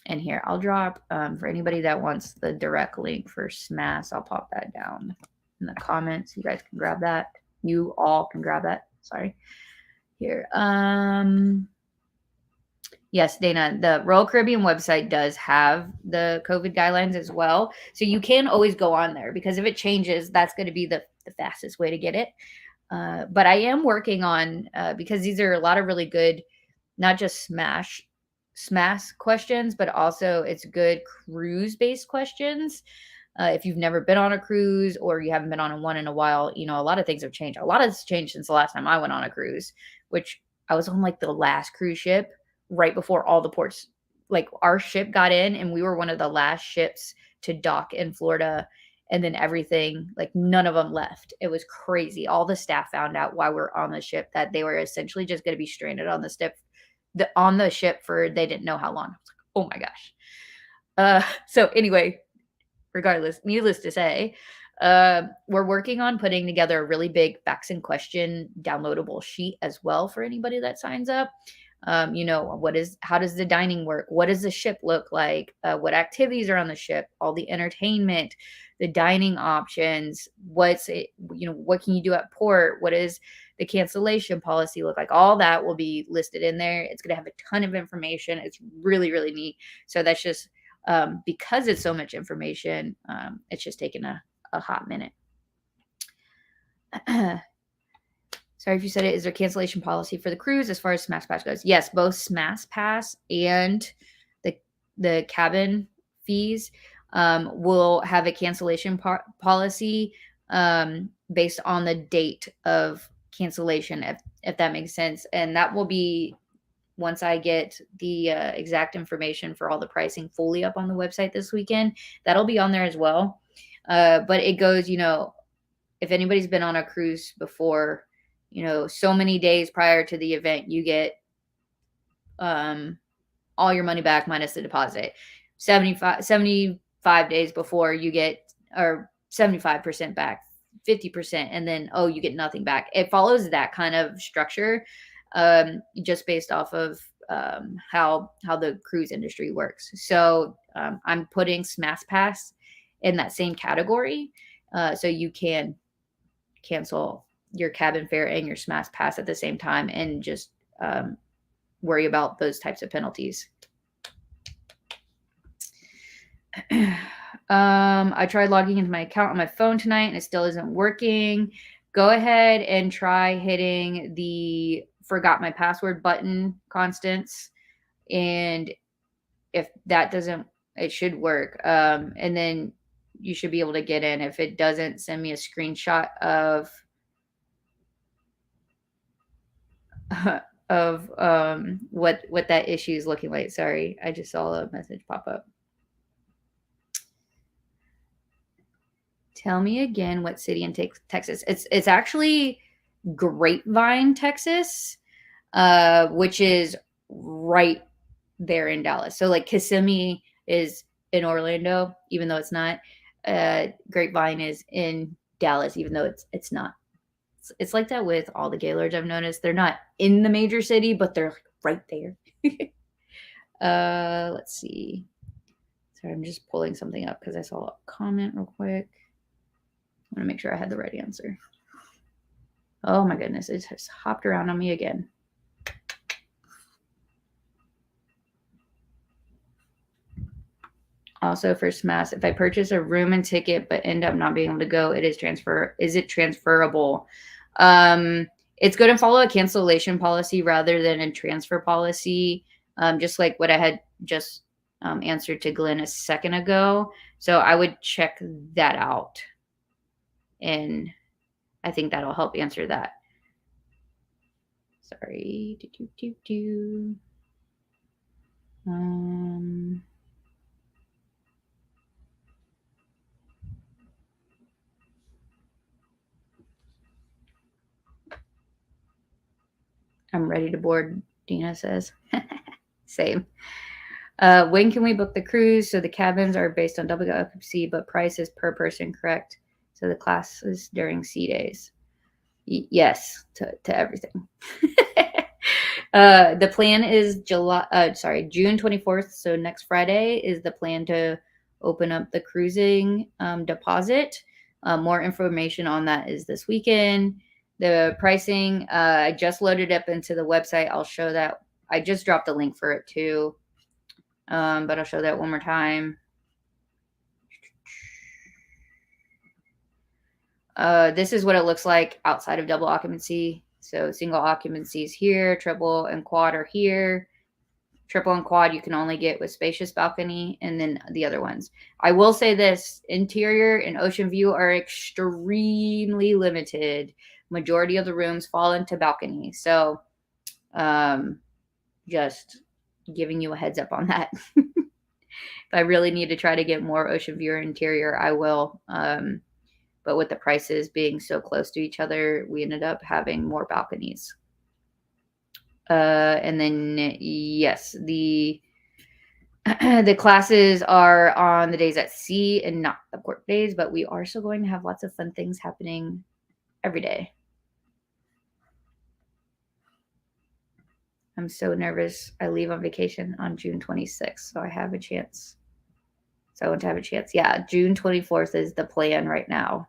And here, I'll drop, for anybody that wants the direct link for SMAS, I'll pop that down in the comments. You guys can grab that. You all can grab that. Sorry. Here. Yes, Dana, the Royal Caribbean website does have the COVID guidelines as well. So you can always go on there, because if it changes, that's going to be the fastest way to get it. But I am working on, because these are a lot of really good, not just SMAS questions, but also it's good cruise-based questions. If you've never been on a cruise or you haven't been on one in a while, a lot of things have changed. A lot has changed since the last time I went on a cruise, which I was on like the last cruise ship right before all the ports. Like our ship got in and we were one of the last ships to dock in Florida. And then everything, like none of them left. It was crazy. All the staff found out while we're on the ship that they were essentially just going to be stranded on the ship for they didn't know how long. I was like, oh my gosh. So anyway, regardless, needless to say, we're working on putting together a really big facts and question downloadable sheet as well for anybody that signs up. How does the dining work? What does the ship look like? What activities are on the ship? All the entertainment, the dining options. What can you do at port? What is the cancellation policy look like? All that will be listed in there. It's going to have a ton of information. It's really, really neat. So that's just because it's so much information, it's just taken a hot minute. Sorry if you said it. Is there cancellation policy for the cruise as far as SMAS Pass goes? Yes, both SMAS Pass and the cabin fees will have a cancellation policy based on the date of cancellation, if that makes sense. And that will be once I get the exact information for all the pricing fully up on the website this weekend. That'll be on there as well. But it goes, if anybody's been on a cruise before, so many days prior to the event, you get all your money back minus the deposit. 75 days before, you get, or 75% back, 50%, and then, you get nothing back. It follows that kind of structure, just based off of how the cruise industry works. So I'm putting SMAS Pass in that same category, so you can cancel your cabin fare and your SMAS Pass at the same time and just worry about those types of penalties. I tried logging into my account on my phone tonight and it still isn't working. Go ahead and try hitting the forgot my password button, Constance. And if that doesn't, it should work. And then you should be able to get in. If it doesn't, send me a screenshot of what that issue is looking like. Sorry, I just saw a message pop up. Tell me again what city in Texas. It's actually Grapevine, Texas, which is right there in Dallas. So like Kissimmee is in Orlando, even though it's not. Grapevine is in Dallas, even though it's not. It's like that with all the Gaylords I've noticed. They're not in the major city, but they're right there. Let's see. Sorry, I'm just pulling something up because I saw a comment real quick. I want to make sure I had the right answer. Oh my goodness, it just hopped around on me again. Also for SMAS, if I purchase a room and ticket but end up not being able to go, is it transferable? It's going to follow a cancellation policy rather than a transfer policy, just like what I had just answered to Glenn a second ago. So I would check that out. And I think that'll help answer that. Sorry. I'm ready to board, Dina says. Same. When can we book the cruise? So the cabins are based on double occupancy, but price is per person, correct? So the class is during sea days. Yes, to everything. The plan is June 24th. So next Friday is the plan to open up the cruising deposit. More information on that is this weekend. The pricing, I just loaded up into the website. I'll show that. I just dropped a link for it too. But I'll show that one more time. This is what it looks like outside of double occupancy. So single occupancies here, triple and quad are here. Triple and quad you can only get with spacious balcony, and then the other ones. I will say this, interior and ocean view are extremely limited. Majority of the rooms fall into balcony. So just giving you a heads up on that. If I really need to try to get more ocean view or interior, I will. But with the prices being so close to each other, we ended up having more balconies. And then, yes, the classes are on the days at sea and not the port days, but we are still going to have lots of fun things happening every day. I'm so nervous. I leave on vacation on June 26th, so I have a chance. So I want to have a chance. Yeah, June 24th is the plan right now.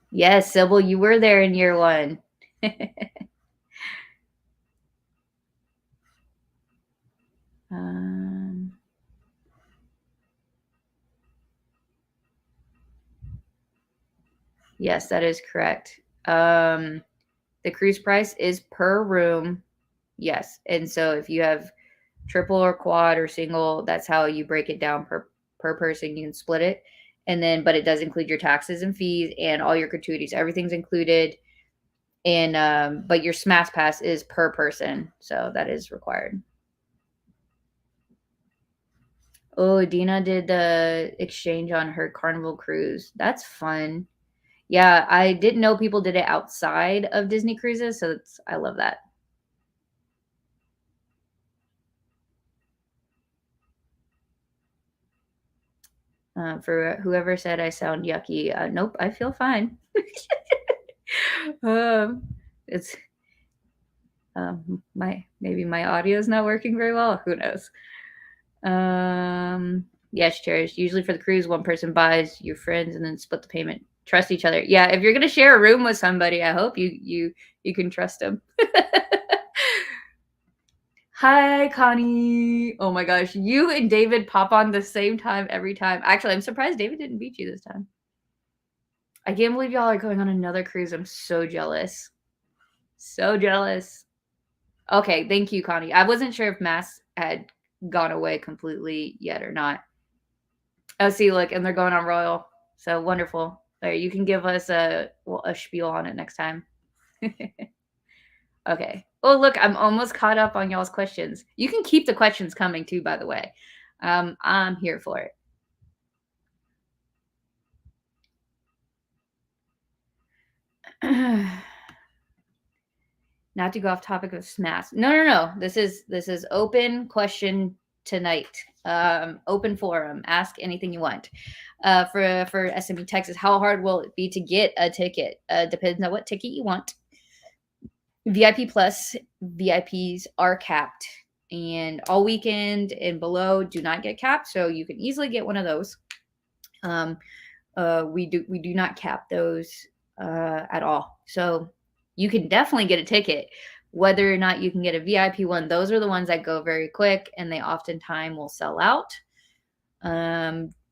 Yes, Sybil, you were there in year one. Yes, that is correct. The cruise price is per room. Yes. And so if you have triple or quad or single, that's how you break it down per person. You can split it. And then, but it does include your taxes and fees and all your gratuities. Everything's included. And, but your SMAS pass is per person. So that is required. Oh, Dina did the exchange on her Carnival cruise. That's fun. Yeah, I didn't know people did it outside of Disney cruises, so I love that. For whoever said I sound yucky, nope, I feel fine. It's maybe my audio is not working very well. Who knows? Yes, cherish. Usually for the cruise, one person buys your friends and then split the payment. Trust each other. Yeah, if you're gonna share a room with somebody, I hope you can trust them. Hi, Connie. Oh my gosh, you and David pop on the same time every time. Actually, I'm surprised David didn't beat you this time. I can't believe y'all are going on another cruise. I'm so jealous. So jealous. Okay, thank you, Connie. I wasn't sure if Mass had gone away completely yet or not. Oh, see, look, and they're going on Royal. So wonderful. There, you can give us a spiel on it next time. Okay. Oh, look, I'm almost caught up on y'all's questions. You can keep the questions coming too, by the way. I'm here for it. Not to go off topic of SMAS. No. This is open question tonight. Open forum. Ask anything you want. For SME Texas, how hard will it be to get a ticket? Depends on what ticket you want. VIP plus VIPs are capped, and all weekend and below do not get capped, so you can easily get one of those. we do not cap those at all. So you can definitely get a ticket. Whether or not you can get a VIP one, those are the ones that go very quick and they oftentimes will sell out.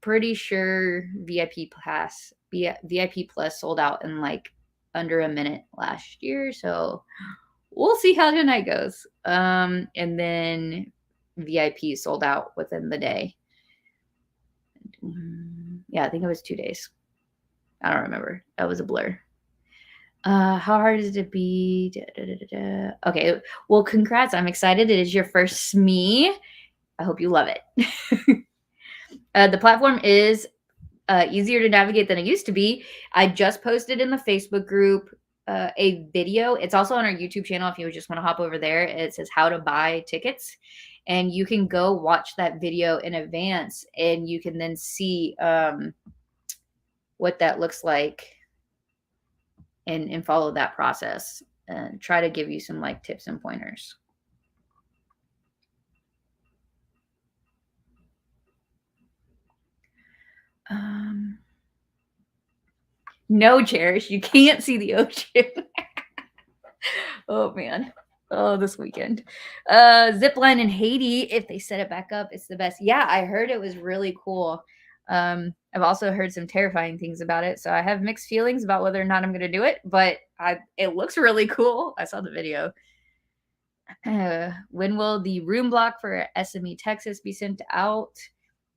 Pretty sure VIP Plus sold out in like under a minute last year. So we'll see how tonight goes. And then VIP sold out within the day. Yeah, I think it was 2 days. I don't remember. That was a blur. How hard is it to be? Okay. Well, congrats. I'm excited. It is your first SME. I hope you love it. The platform is easier to navigate than it used to be. I just posted in the Facebook group a video. It's also on our YouTube channel if you just want to hop over there. It says how to buy tickets. And you can go watch that video in advance and you can then see what that looks like and follow that process and try to give you some like tips and pointers. No, Cherish, you can't see the ocean. Oh man. Oh, this weekend. Zipline in Haiti, if they set it back up, it's the best. Yeah, I heard it was really cool. I've also heard some terrifying things about it, so I have mixed feelings about whether or not I'm going to do it, but it looks really cool. I saw the video. When will the room block for SME Texas be sent out?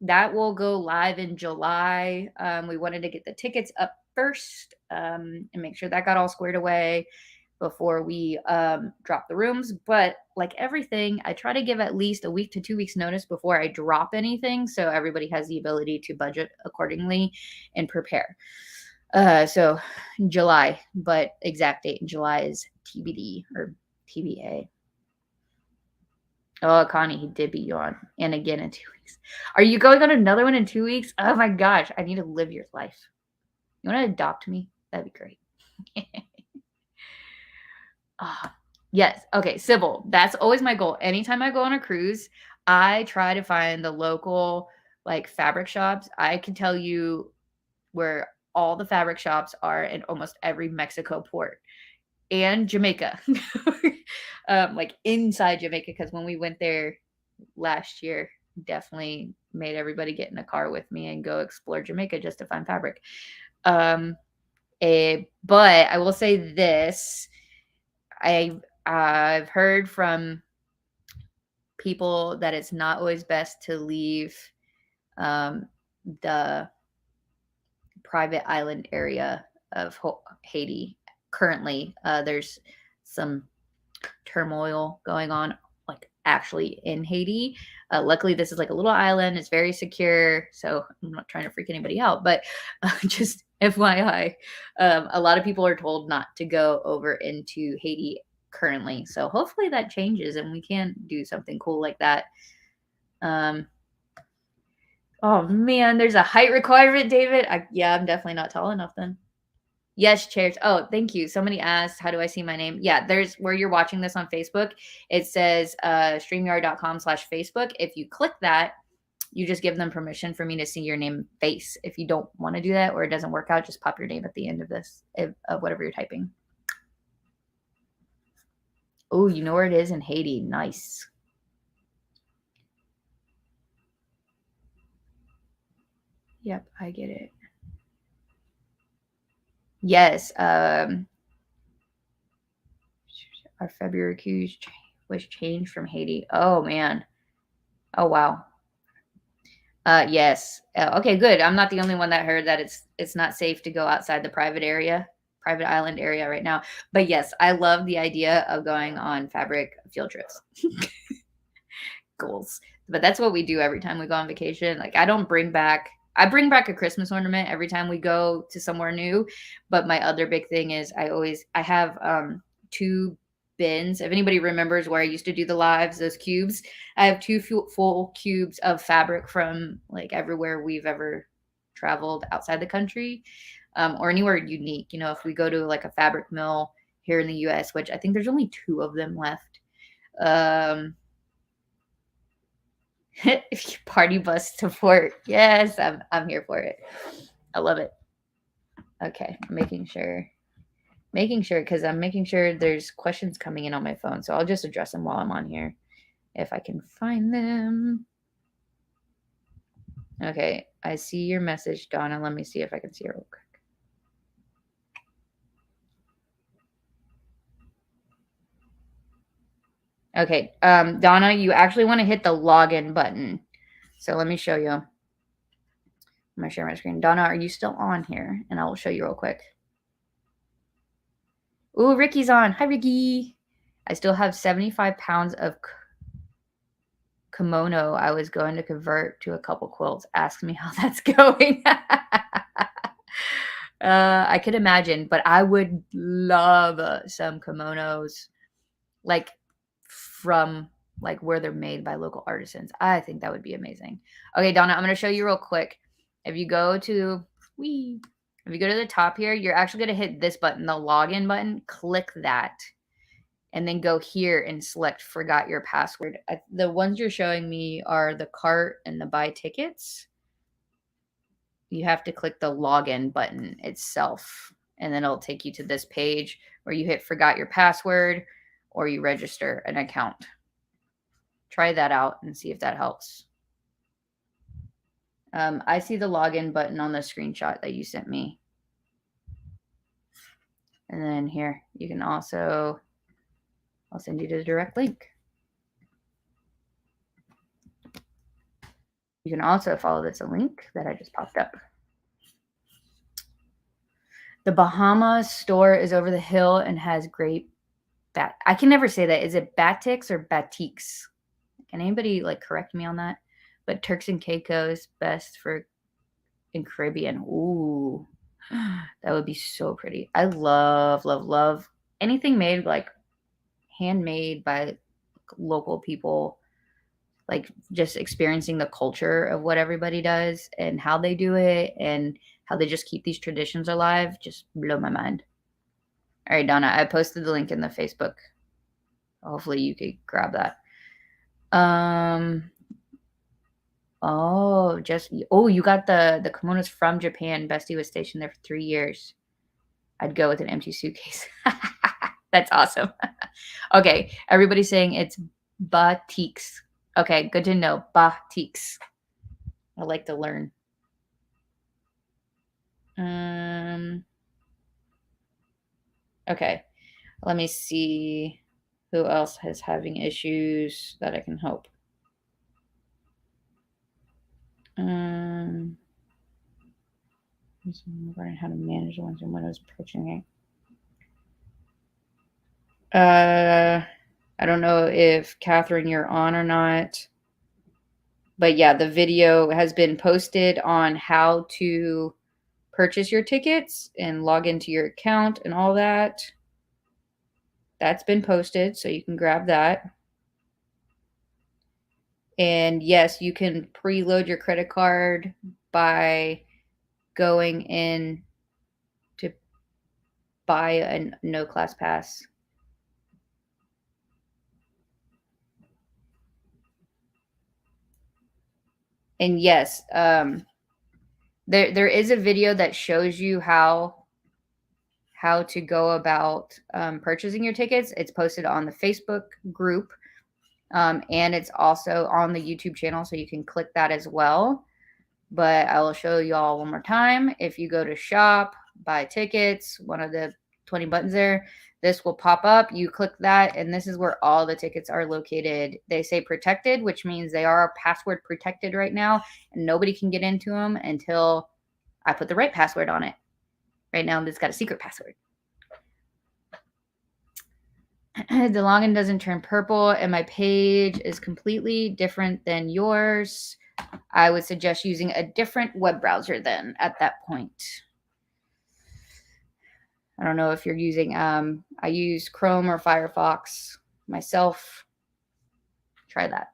That will go live in July. We wanted to get the tickets up first and make sure that got all squared away before we drop the rooms. But like everything, I try to give at least a week to 2 weeks notice before I drop anything, so everybody has the ability to budget accordingly and prepare. So July, but exact date in July is TBD or TBA. Oh, Connie, he did beat you on. And again in 2 weeks. Are you going on another one in 2 weeks? Oh my gosh, I need to live your life. You want to adopt me? That'd be great. Yes. Okay, Sybil. That's always my goal. Anytime I go on a cruise, I try to find the local like fabric shops. I can tell you where all the fabric shops are in almost every Mexico port. And Jamaica, like inside Jamaica, because when we went there last year, definitely made everybody get in a car with me and go explore Jamaica just to find fabric. But I will say this: I've heard from people that it's not always best to leave the private island area of Haiti. Currently, there's some turmoil going on, like actually in Haiti. Luckily, this is like a little island. It's very secure, so I'm not trying to freak anybody out. But just FYI, a lot of people are told not to go over into Haiti currently. So hopefully that changes and we can do something cool like that. Oh man, there's a height requirement, David. Yeah, I'm definitely not tall enough then. Yes, chairs. Oh, thank you. Somebody asked, how do I see my name? Yeah, there's where you're watching this on Facebook. It says streamyard.com/Facebook. If you click that, you just give them permission for me to see your name face. If you don't want to do that or it doesn't work out, just pop your name at the end of this, of whatever you're typing. Oh, you know where it is in Haiti. Nice. Yep, I get it. Yes. Our February cruise was changed from Haiti. Oh man. Oh wow. Yes. Okay, good. I'm not the only one that heard that it's not safe to go outside the private island area right now. But yes, I love the idea of going on fabric field trips. Goals. But that's what we do every time we go on vacation. Like I bring back a Christmas ornament every time we go to somewhere new. But my other big thing is I have 2 bins. If anybody remembers where I used to do the lives, those cubes, I have 2 full cubes of fabric from like everywhere we've ever traveled outside the country, or anywhere unique. You know, if we go to like a fabric mill here in the US, which I think there's only 2 of them left. Party bus to port. Yes, I'm here for it. I love it. Okay, making sure because I'm making sure there's questions coming in on my phone, so I'll just address them while I'm on here if I can find them. Okay, I see your message, Donna. Let me see if I can see it real quick. Okay, Donna, you actually want to hit the login button. So let me show you. I'm gonna share my screen. Donna, are you still on here? And I will show you real quick. Ooh, Ricky's on. Hi, Ricky. I still have 75 pounds of kimono I was going to convert to a couple quilts. Ask me how that's going. I could imagine, but I would love some kimonos, like from like where they're made by local artisans. I think that would be amazing. Okay, Donna, I'm going to show you real quick. If you go to the top here, you're actually going to hit this button, the login button. Click that. And then go here and select forgot your password. The ones you're showing me are the cart and the buy tickets. You have to click the login button itself, and then it'll take you to this page where you hit forgot your password or you register an account. Try that out and see if that helps. I see the login button on the screenshot that you sent me. And then here, you can also, I'll send you the direct link. You can also follow this link that I just popped up. The Bahamas store is over the hill and has great bat. I can never say that. Is it batiks or batiks? Can anybody like correct me on that? But Turks and Caicos best for in Caribbean. Ooh, that would be so pretty. I love, love, love anything made like handmade by local people. Like just experiencing the culture of what everybody does and how they do it and how they just keep these traditions alive just blow my mind. All right, Donna, I posted the link in the Facebook. Hopefully you could grab that. You got the kimonos from Japan. Bestie was stationed there for 3 years. I'd go with an empty suitcase. That's awesome. Okay, everybody's saying it's batiks. Okay, good to know. Batiks. I like to learn. Okay, let me see who else is having issues that I can help. Learning how to manage the ones and windows approaching it. I don't know if Catherine you're on or not, but yeah, the video has been posted on how to purchase your tickets and log into your account and all that. That's been posted, so you can grab that. And yes, you can preload your credit card by going in to buy a no class pass. And yes, there is a video that shows you how to go about purchasing your tickets. It's posted on the Facebook group, and it's also on the YouTube channel, so you can click that as well. But I will show you all one more time. If you go to shop, buy tickets, one of the 20 buttons there, this will pop up. You click that, and this is where all the tickets are located. They say protected, which means they are password protected right now, and nobody can get into them until I put the right password on it. Right now, it's got a secret password. The login doesn't turn purple, and my page is completely different than yours. I would suggest using a different web browser then at that point. I don't know if you're using, I use Chrome or Firefox myself. Try that.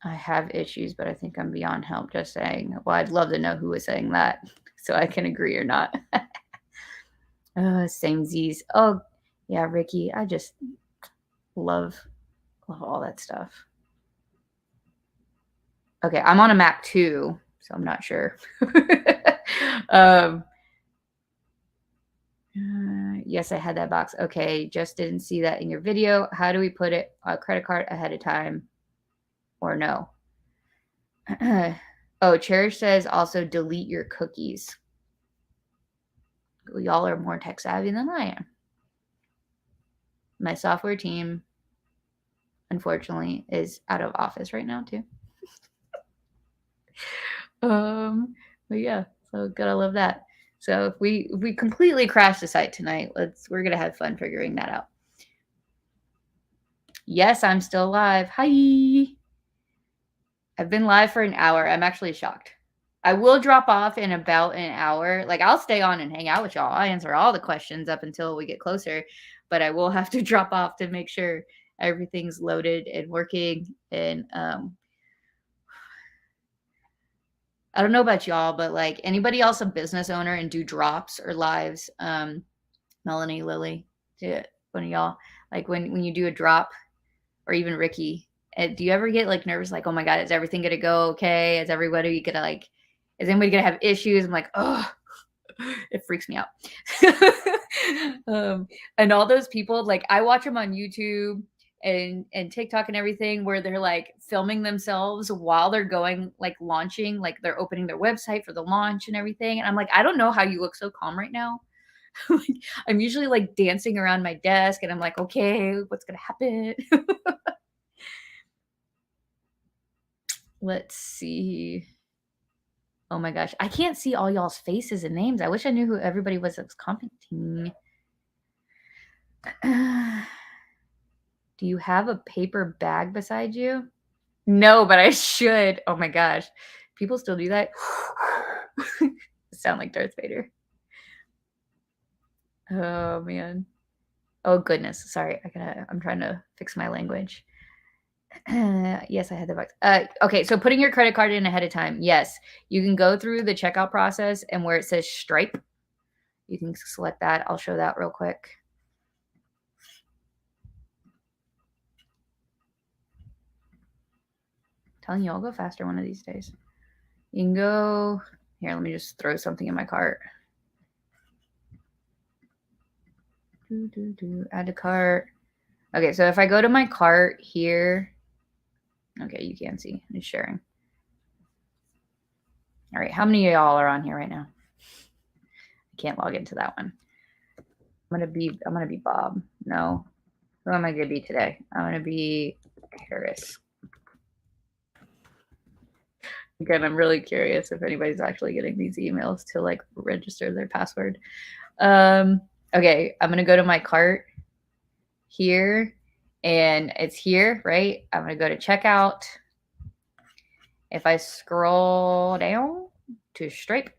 I have issues, but I think I'm beyond help. Just saying. Well, I'd love to know who is saying that so I can agree or not. Same Z's. Oh, yeah, Ricky. I just love all that stuff. Okay, I'm on a Mac too, so I'm not sure. um, yes, I had that box. Okay, just didn't see that in your video. How do we put it a credit card ahead of time or no? Oh, Cherish says also delete your cookies. Y'all are more tech savvy than I am. My software team, unfortunately, is out of office right now too. But yeah, so gotta love that. So if we completely crash the site tonight, we're gonna have fun figuring that out. Yes, I'm still live. Hi. I've been live for an hour. I'm actually shocked. I will drop off in about an hour. Like I'll stay on and hang out with y'all. I'll answer all the questions up until we get closer, but I will have to drop off to make sure everything's loaded and working. And I don't know about y'all, but like anybody else a business owner and do drops or lives, Melanie, Lily, to one of y'all, like when you do a drop, or even Ricky, do you ever get like nervous, like, oh my God, is everything gonna go okay? Is everybody gonna like, is anybody gonna have issues? I'm like, oh, it freaks me out. And all those people, like I watch them on YouTube and TikTok and everything where they're like filming themselves while they're going like launching, like they're opening their website for the launch and everything. And I'm like, I don't know how you look so calm right now. Like, I'm usually like dancing around my desk and I'm like, okay, what's gonna happen? Let's see. Oh my gosh, I can't see all y'all's faces and names. I wish I knew who everybody was that was commenting. Do you have a paper bag beside you? No, but I should. Oh my gosh. People still do that? Sound like Darth Vader. Oh man. Oh goodness. Sorry. I'm trying to fix my language. Yes, I had the box. Okay, so putting your credit card in ahead of time. Yes, you can go through the checkout process and where it says Stripe, you can select that. I'll show that real quick. Telling you, I'll go faster one of these days. You can go here. Let me just throw something in my cart. Add to cart. Okay, so if I go to my cart here, okay, you can see it's sharing. All right, how many of y'all are on here right now? I can't log into that one. I'm gonna be Bob. No, who am I gonna be today? I'm gonna be Harris. Again, I'm really curious if anybody's actually getting these emails to like register their password. Okay, I'm gonna go to my cart here, and it's here, right? I'm gonna go to checkout. If I scroll down to Stripe,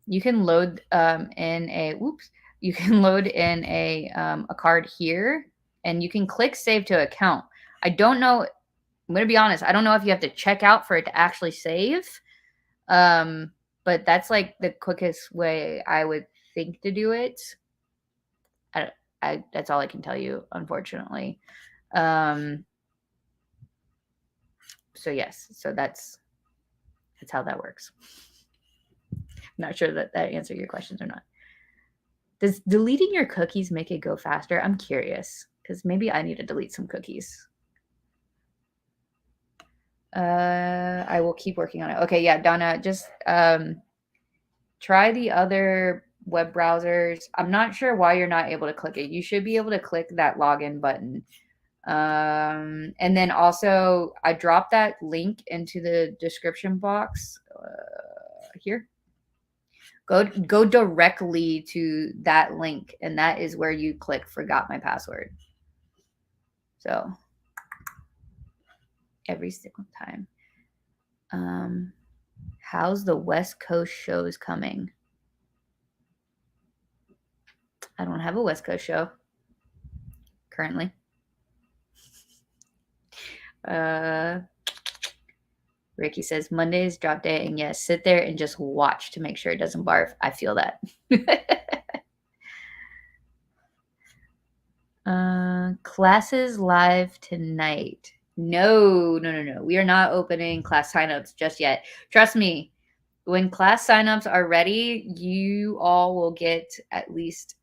you can load in a you can load in a card here, and you can click save to account. I don't know. I'm gonna be honest. I don't know if you have to check out for it to actually save. But that's like the quickest way I would think to do it. That's all I can tell you, unfortunately. So yes, so that's how that works. Not sure that answered your questions or not. Does deleting your cookies make it go faster? I'm curious because maybe I need to delete some cookies. I will keep working on it. Okay, yeah, Donna, just try the other web browsers. I'm not sure why you're not able to click it. You should be able to click that login button. And then also I dropped that link into the description box here. Go directly to that link, and that is where you click forgot my password. So every single time. How's the West Coast shows coming? I don't have a West Coast show currently. Ricky says Monday's drop day, and yes, sit there and just watch to make sure it doesn't barf. I feel that. Classes live tonight. No. We are not opening class signups just yet. Trust me, when class signups are ready, you all will get at least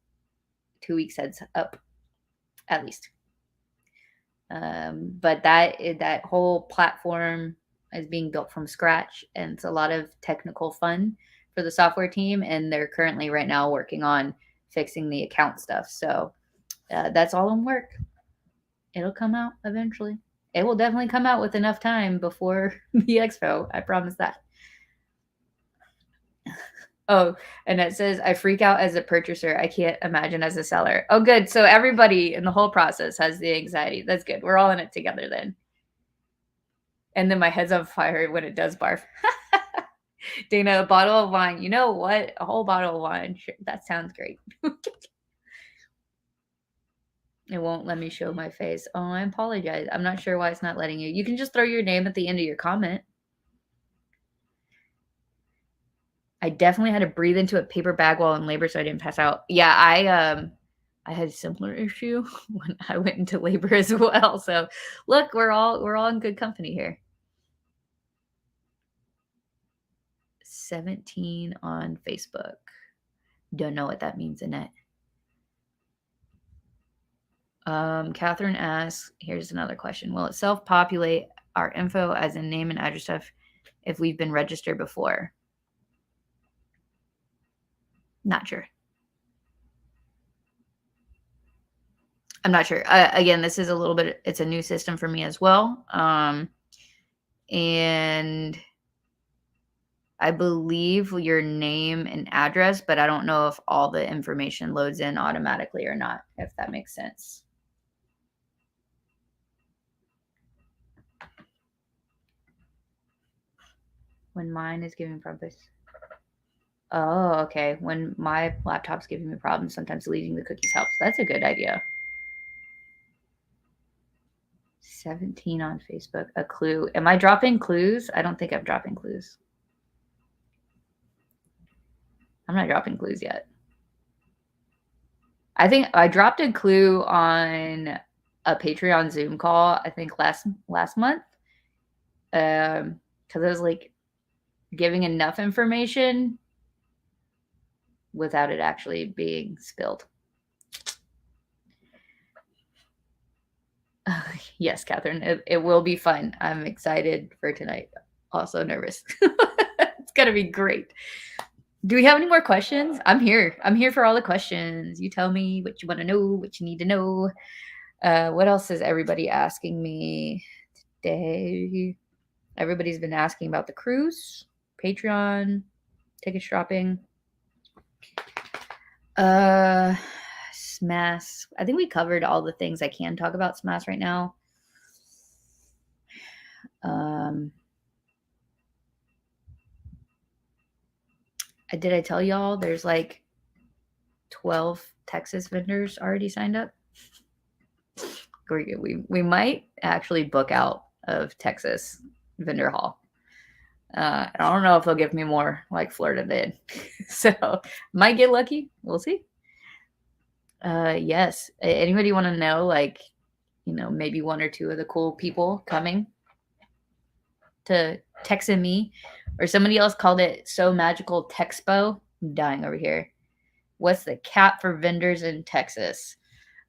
2 weeks heads up, at least. But that whole platform is being built from scratch, and it's a lot of technical fun for the software team. And they're currently right now working on fixing the account stuff. So that's all in work. It'll come out eventually. It will definitely come out with enough time before the expo. I promise that. Oh, and it says, I freak out as a purchaser. I can't imagine as a seller. Oh, good. So everybody in the whole process has the anxiety. That's good. We're all in it together then. And then my head's on fire when it does barf. Dana, a bottle of wine. You know what? A whole bottle of wine. Sure, that sounds great. It won't let me show my face. Oh, I apologize. I'm not sure why it's not letting you. You can just throw your name at the end of your comment. I definitely had to breathe into a paper bag while in labor so I didn't pass out. Yeah, I had a similar issue when I went into labor as well. So look, we're all in good company here. 17 on Facebook. Don't know what that means, Annette. Catherine asks, here's another question. Will it self-populate our info as in name and address stuff if we've been registered before? Not sure. I'm not sure. Again, this is a little bit, it's a new system for me as well. And I believe your name and address, but I don't know if all the information loads in automatically or not, if that makes sense. When mine is giving problems. Oh, okay. When my laptop's giving me problems, sometimes deleting the cookies helps. That's a good idea. 17 on Facebook. A clue. Am I dropping clues? I don't think I'm dropping clues. I'm not dropping clues yet. I think I dropped a clue on a Patreon Zoom call, I think last month. Because I was like giving enough information without it actually being spilled. Yes, Catherine, it will be fun. I'm excited for tonight. Also nervous. It's going to be great. Do we have any more questions? I'm here. I'm here for all the questions. You tell me what you want to know, what you need to know. What else is everybody asking me today? Everybody's been asking about the cruise, Patreon, ticket shopping. SMAS. I think we covered all the things I can talk about SMAS right now. Did I tell y'all there's like 12 Texas vendors already signed up? We might actually book out of Texas vendor hall. I don't know if they'll give me more like Florida did. So might get lucky. We'll see. Yes. Anybody want to know, like, maybe one or two of the cool people coming to Texan me? Or somebody else called it So Magical Texpo. I'm dying over here. What's the cap for vendors in Texas?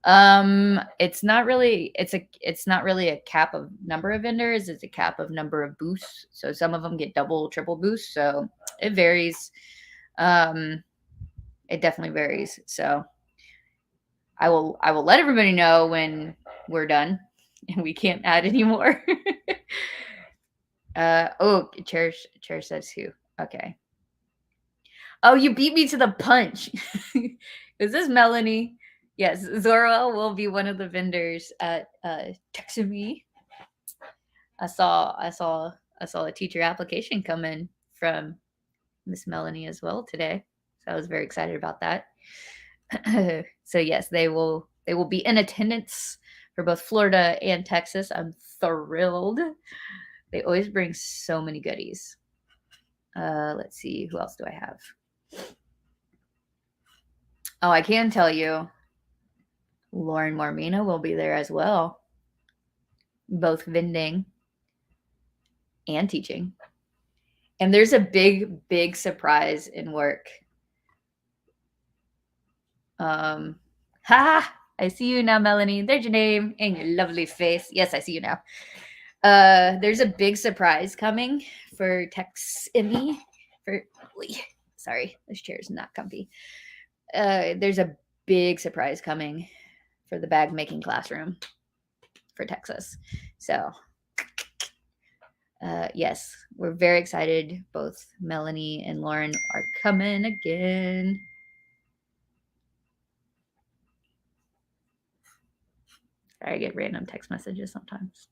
It's not really a cap of number of vendors, it's a cap of number of booths. So some of them get double, triple booths. So it varies. It definitely varies. So I will let everybody know when we're done and we can't add any more. Chair says who? Okay. Oh, you beat me to the punch. Is this Melanie? Yes, Zora will be one of the vendors at Texan Me. I saw a teacher application come in from Miss Melanie as well today. So I was very excited about that. So yes, they will be in attendance for both Florida and Texas. I'm thrilled. They always bring so many goodies. Let's see, who else do I have? Oh, I can tell you, Lauren Mormina will be there as well. both vending and teaching. And there's a big surprise in work. I see you now, Melanie. There's your name and your lovely face. Yes, I see you now. There's a big surprise coming for Texan. Sorry, this chair is not comfy. There's a big surprise coming for the bag making classroom for Texas. So, yes, we're very excited. Both Melanie and Lauren are coming again. I get random text messages sometimes.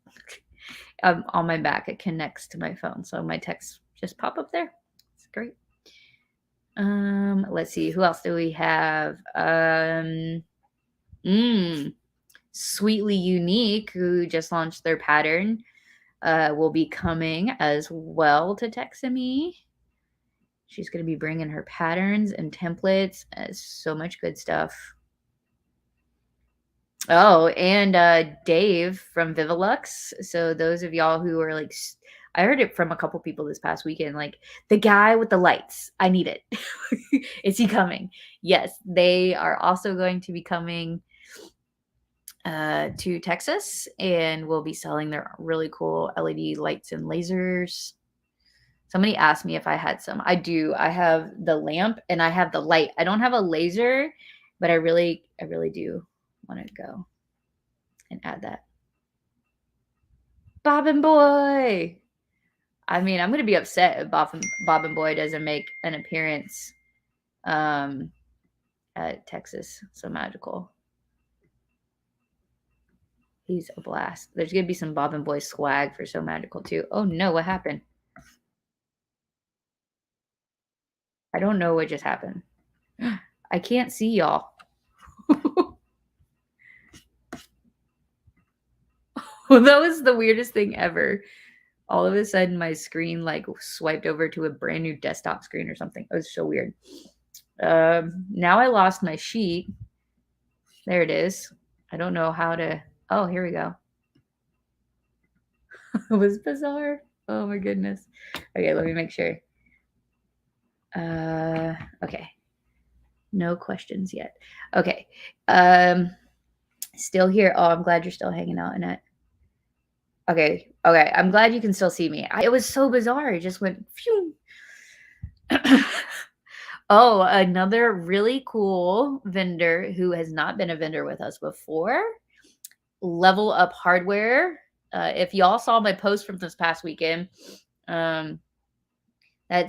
On my back, it connects to my phone, so my texts just pop up there. It's great. Let's see, who else do we have? Sweetly Unique, who just launched their pattern, will be coming as well to Texan. She's going to be bringing her patterns and templates. So much good stuff. Oh, and Dave from Vivilux. So those of y'all who are like, I heard it from a couple people this past weekend, like the guy with the lights. I need it. Is he coming? Yes, they are also going to be coming to Texas, and will be selling their really cool LED lights and lasers. Somebody asked me if I had some. I do. I have the lamp and I have the light. I don't have a laser, but I really do want to go and add that. Bob and Boy. I mean, I'm going to be upset if Bob and Boy doesn't make an appearance at Texas So Magical. He's a blast. There's going to be some Bob and Boy swag for So Magical too. Oh no, what happened? I don't know what just happened. I can't see y'all. That was the weirdest thing ever. All of a sudden, my screen like swiped over to a brand new desktop screen or something. It was so weird. Now I lost my sheet. There it is. I don't know how to. Oh, here we go. It was bizarre. Oh my goodness. Okay, let me make sure. Okay. No questions yet. Okay. Still here. Oh, I'm glad you're still hanging out, Annette. Okay. I'm glad you can still see me. It was so bizarre. It just went phew. Oh, another really cool vendor who has not been a vendor with us before. Level Up Hardware. If y'all saw my post from this past weekend, that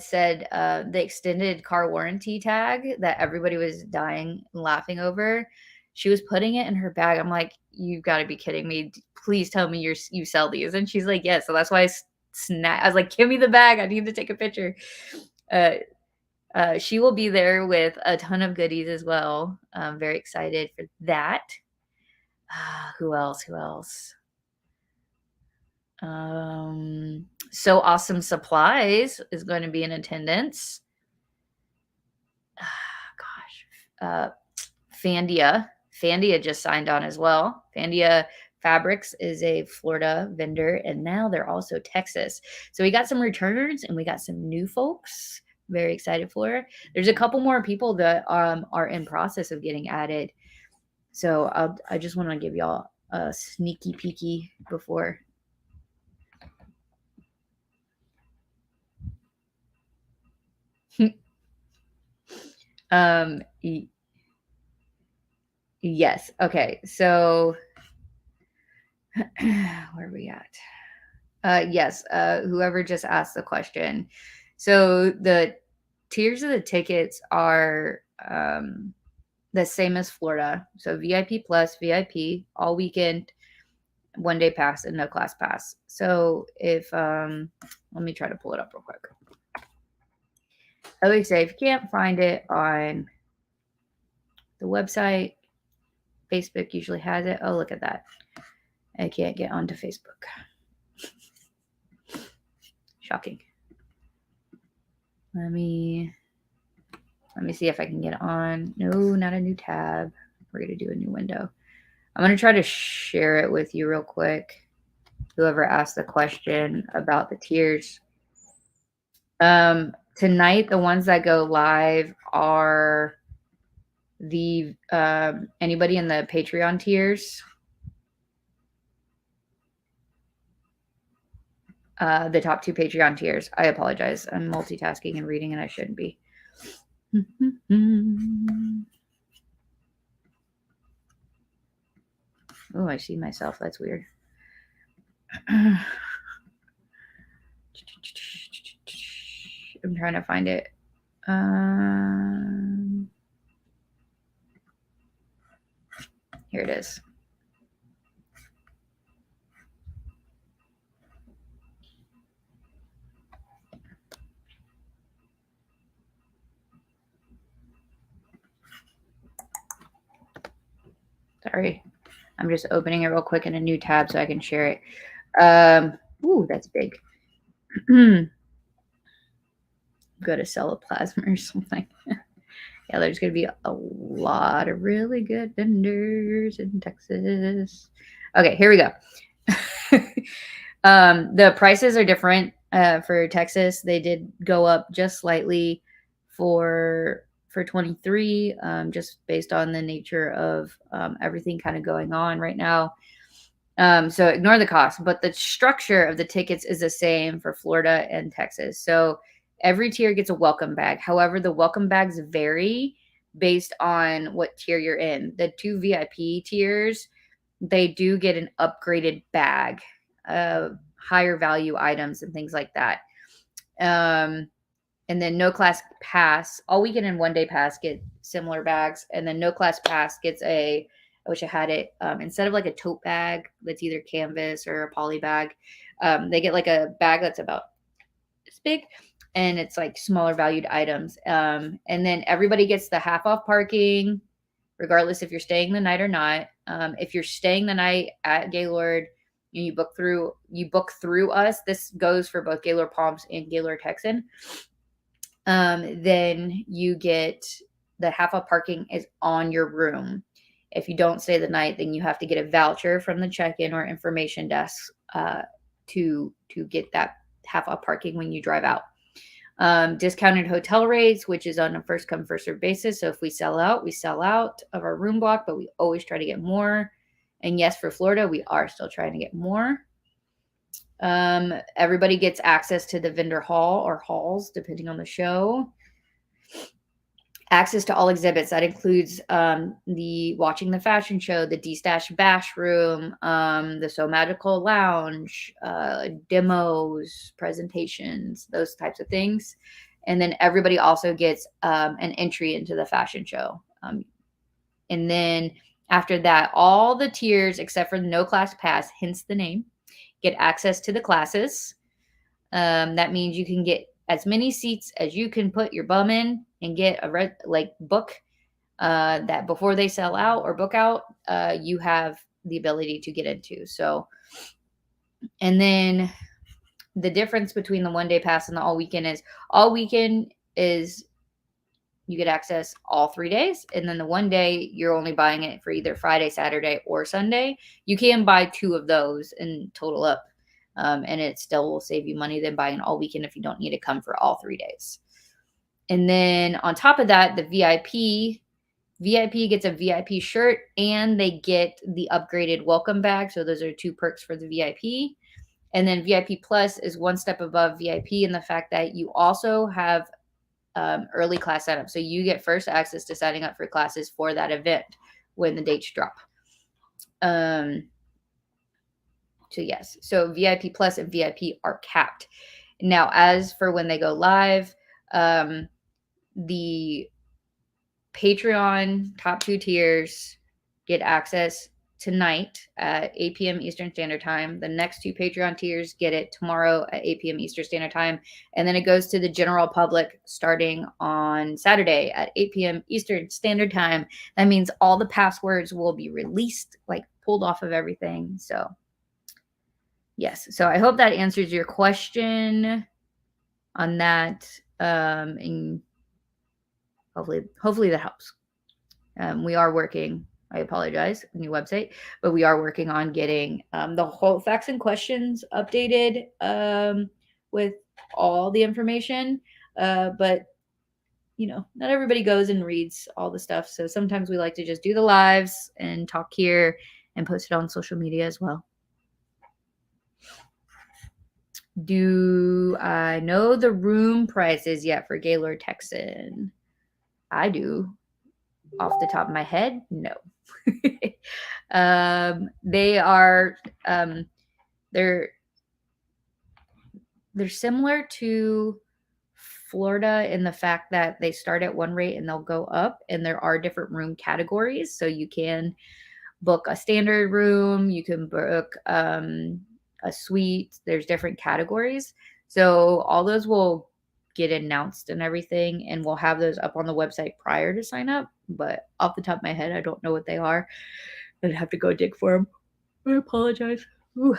said the extended car warranty tag that everybody was dying and laughing over. She was putting it in her bag. I'm like, you've got to be kidding me. Please tell me you sell these. And she's like, yes. So that's why I was like, give me the bag. I need to take a picture. She will be there with a ton of goodies as well. I'm very excited for that. Who else? So Awesome Supplies is going to be in attendance. Gosh. Fandia just signed on as well. Fandia Fabrics is a Florida vendor, and now they're also Texas. So we got some returners and we got some new folks. Very excited for. There's a couple more people that are in process of getting added. So I just want to give y'all a sneaky peeky before. Yes. Okay. So where are we at? Yes. Whoever just asked the question. So the tiers of the tickets are the same as Florida. So VIP plus, VIP, all weekend, 1 day pass, and no class pass. So if let me try to pull it up real quick. I always say if you can't find it on the website, Facebook usually has it. Oh, look at that. I can't get onto Facebook. Shocking. Let me see if I can get on. No, not a new tab. We're going to do a new window. I'm going to try to share it with you real quick. whoever asked the question about the tiers. Tonight, the ones that go live are the anybody in the Patreon tiers. The top 2 Patreon tiers. I apologize. I'm multitasking and reading, and I shouldn't be. Oh, I see myself. That's weird. I'm trying to find it. Here it is. Sorry. I'm just opening it real quick in a new tab so I can share it. Ooh, that's big. Go to sell a plasma or something. Yeah, there's going to be a lot of really good vendors in Texas. Okay, here we go. The prices are different for Texas. They did go up just slightly for 23, just based on the nature of everything kind of going on right now. So ignore the cost, but the structure of the tickets is the same for Florida and Texas. So every tier gets a welcome bag. However, the welcome bags vary based on what tier you're in. The 2 VIP tiers, they do get an upgraded bag of higher value items and things like that. And then no class pass, all weekend and 1 day pass get similar bags. And then no class pass gets I wish I had it, instead of like a tote bag that's either canvas or a poly bag, they get like a bag that's about this big, and it's like smaller valued items. And then everybody gets the half off parking, regardless if you're staying the night or not. If you're staying the night at Gaylord and you book through us, this goes for both Gaylord Palms and Gaylord Texan. Then you get the half off parking is on your room. If you don't stay the night, then you have to get a voucher from the check-in or information desk to get that half off parking when you drive out. Discounted hotel rates, which is on a first come first served basis. So if we sell out, we sell out of our room block, but we always try to get more. And yes, for Florida, we are still trying to get more. Everybody gets access to the vendor hall or halls, depending on the show. Access to all exhibits. That includes the watching the fashion show, the D-Stash Bash Room, the So Magical Lounge, demos, presentations, those types of things. And then everybody also gets an entry into the fashion show. And then after that, all the tiers, except for the no class pass, hence the name, get access to the classes. That means you can get as many seats as you can put your bum in and get a book that before they sell out or book out, you have the ability to get into. So, and then the difference between the 1 day pass and the all weekend is you get access all 3 days. And then the 1 day, you're only buying it for either Friday, Saturday, or Sunday. You can buy 2 of those and total up. And it still will save you money than buying all weekend if you don't need to come for all 3 days. And then on top of that, the VIP gets a VIP shirt and they get the upgraded welcome bag. So those are 2 perks for the VIP. And then VIP Plus is 1 step above VIP in the fact that you also have early class setup. So you get first access to signing up for classes for that event when the dates drop. So yes, so VIP Plus and VIP are capped. Now, as for when they go live, the Patreon top 2 tiers get access tonight at 8 p.m. Eastern Standard Time. The next 2 Patreon tiers get it tomorrow at 8 p.m. Eastern Standard Time. And then it goes to the general public starting on Saturday at 8 p.m. Eastern Standard Time. That means all the passwords will be released, pulled off of everything. So yes. So I hope that answers your question on that. And hopefully that helps. We are working I apologize, new website, but we are working on getting the whole facts and questions updated with all the information. But not everybody goes and reads all the stuff. So sometimes we like to just do the lives and talk here and post it on social media as well. Do I know the room prices yet for Gaylord, Texan? I do. Off the top of my head, no. They are they're similar to Florida in the fact that they start at one rate and they'll go up, and there are different room categories. So you can book a standard room, you can book a suite. There's different categories. So all those will get announced and everything, and we'll have those up on the website prior to sign up. But off the top of my head, I don't know what they are. I'd have to go dig for them. I apologize. Ooh.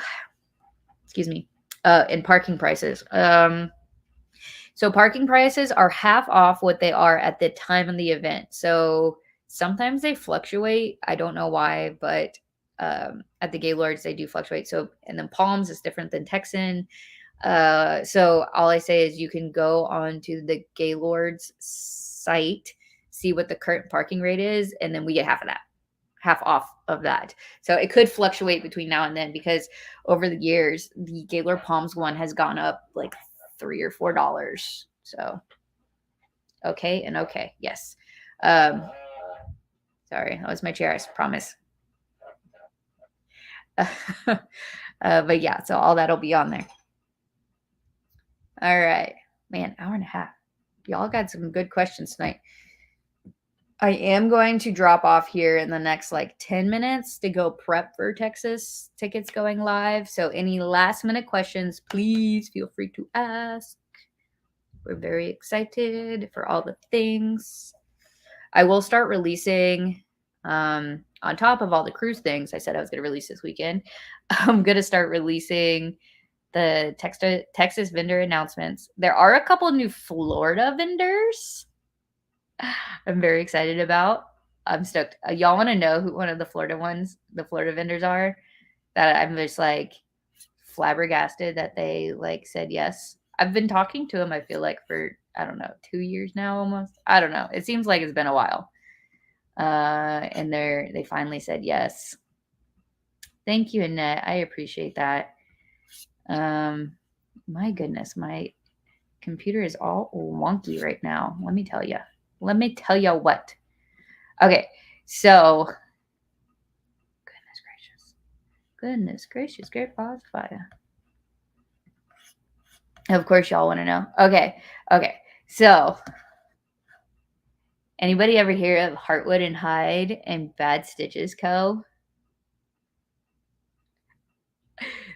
Excuse me. And parking prices. So parking prices are half off what they are at the time of the event. So sometimes they fluctuate. I don't know why, but at the Gaylords they do fluctuate. So and then Palms is different than Texan. So all I say is you can go onto the Gaylord's site, see what the current parking rate is, and then we get half off of that. So it could fluctuate between now and then because over the years, the Gaylord Palms one has gone up like $3 or $4. So okay and okay. Yes. Sorry, that was my chair, I promise. But yeah, so all that'll be on there. All right. Man, hour and a half. Y'all got some good questions tonight. I am going to drop off here in the next like 10 minutes to go prep for Texas tickets going live. So any last minute questions, please feel free to ask. We're very excited for all the things. I will start releasing on top of all the cruise things I said I was going to release this weekend. I'm going to start releasing the Texas vendor announcements. There are a couple new Florida vendors I'm very excited about. I'm stoked. Y'all want to know who one of the Florida vendors are? That I'm just like flabbergasted that they like said yes. I've been talking to them, I feel like, for I don't know, 2 years now almost. I don't know. It seems like it's been a while. And they finally said yes. Thank you, Annette. I appreciate that. My goodness, my computer is all wonky right now. Let me tell you. Let me tell you what. Okay, so goodness gracious, great pause fire. Of course, y'all want to know. Okay. So, anybody ever hear of Heartwood and Hyde and Bad Stitches Co?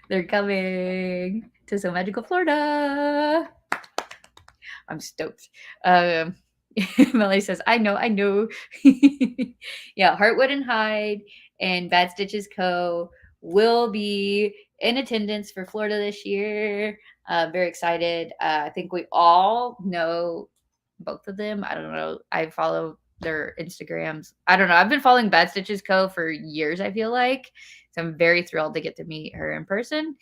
They're coming to So Magical Florida. I'm stoked. Melanie says, I know. Yeah, Heartwood and Hyde and Bad Stitches Co. will be in attendance for Florida this year. Very excited. I think we all know both of them. I don't know. I follow their Instagrams. I don't know. I've been following Bad Stitches Co. for years, I feel like. So I'm very thrilled to get to meet her in person.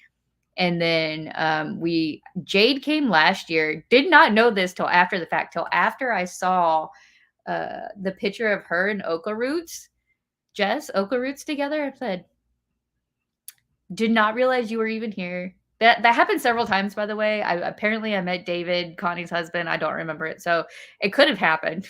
And then Jade came last year. Did not know this till after the fact, till after I saw the picture of her and Oka Roots, Oka Roots together. I said, did not realize you were even here. That happened several times, by the way. Apparently I met David, Connie's husband. I don't remember it, so it could have happened.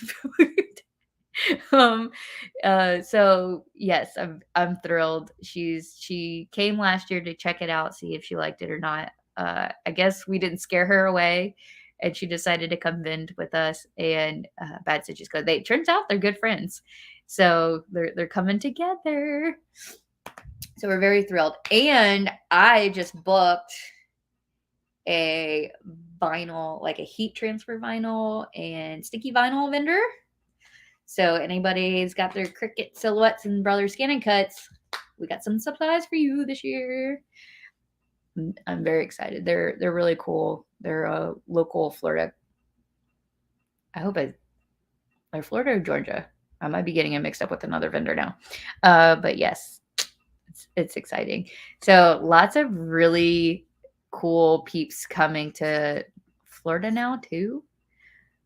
So yes, I'm thrilled. She came last year to check it out, see if she liked it or not. I guess we didn't scare her away, and she decided to come vend with us. And Bad Stitches, because they turns out they're good friends, so they're coming together. So we're very thrilled. And I just booked a vinyl, like a heat transfer vinyl and sticky vinyl vendor. So anybody's got their Cricut silhouettes and Brother Scan and Cuts, we got some supplies for you this year. I'm very excited. They're really cool. They're a local Florida. They're Florida or Georgia. I might be getting it mixed up with another vendor now. But yes, it's exciting. So lots of really cool peeps coming to Florida now too.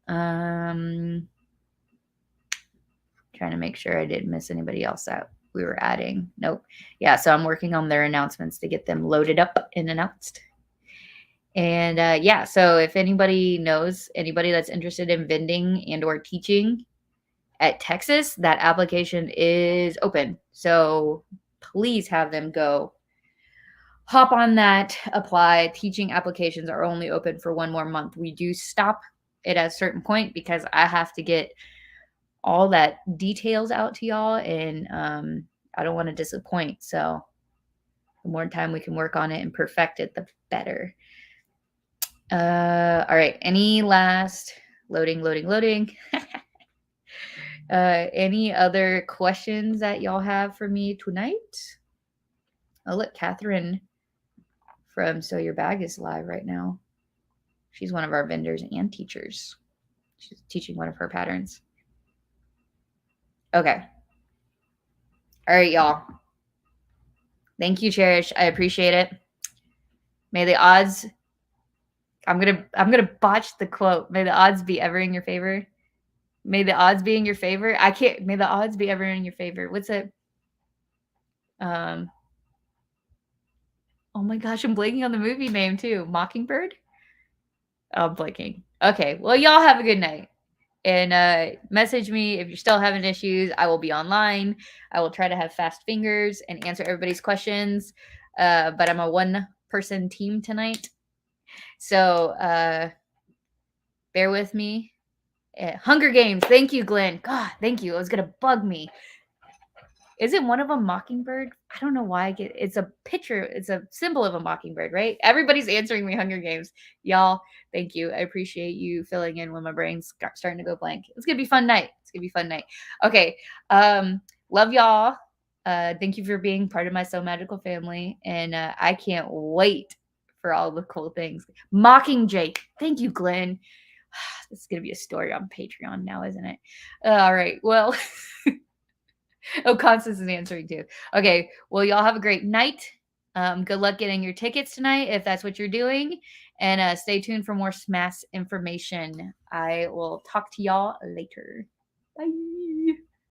Trying to make sure I didn't miss anybody else that we were adding. Nope. Yeah, so I'm working on their announcements to get them loaded up and announced. And yeah, so if anybody knows anybody that's interested in vending and or teaching at Texas, that application is open. So please have them go hop on that, apply. Teaching applications are only open for one more month. We do stop it at a certain point because I have to get all that details out to y'all, and I don't want to disappoint. So the more time we can work on it and perfect it, the better. All right. Any last loading. Any other questions that y'all have for me tonight? Oh, look, Catherine from So Your Bag is live right now. She's one of our vendors and teachers. She's teaching one of her patterns. Okay. All right, y'all. Thank you, Cherish. I appreciate it. May the odds, I'm gonna botch the quote. May the odds be ever in your favor. May the odds be in your favor. I can't. May the odds be ever in your favor. What's it? Oh my gosh, I'm blanking on the movie name too. Mockingbird. Oh, I'm blanking. Okay. Well, y'all have a good night. And message me if you're still having issues. I will be online. I will try to have fast fingers and answer everybody's questions. But I'm a one-person team tonight. So bear with me. Hunger Games. Thank you, Glenn. God, thank you. It was going to bug me. Isn't one of them Mockingbird? I don't know why I get it's a picture, it's a symbol of a mockingbird, right? Everybody's answering me Hunger Games. Y'all, thank you. I appreciate you filling in when my brain's starting to go blank. It's gonna be a fun night. It's gonna be a fun night. Okay. Love y'all. Thank you for being part of my So Magical family. And I can't wait for all the cool things. Mockingjay. Thank you, Glenn. This is gonna be a story on Patreon now, isn't it? All right. Well. Oh, Constance is answering too. Okay. Well, y'all have a great night. Good luck getting your tickets tonight if that's what you're doing. And stay tuned for more SMAS information. I will talk to y'all later. Bye.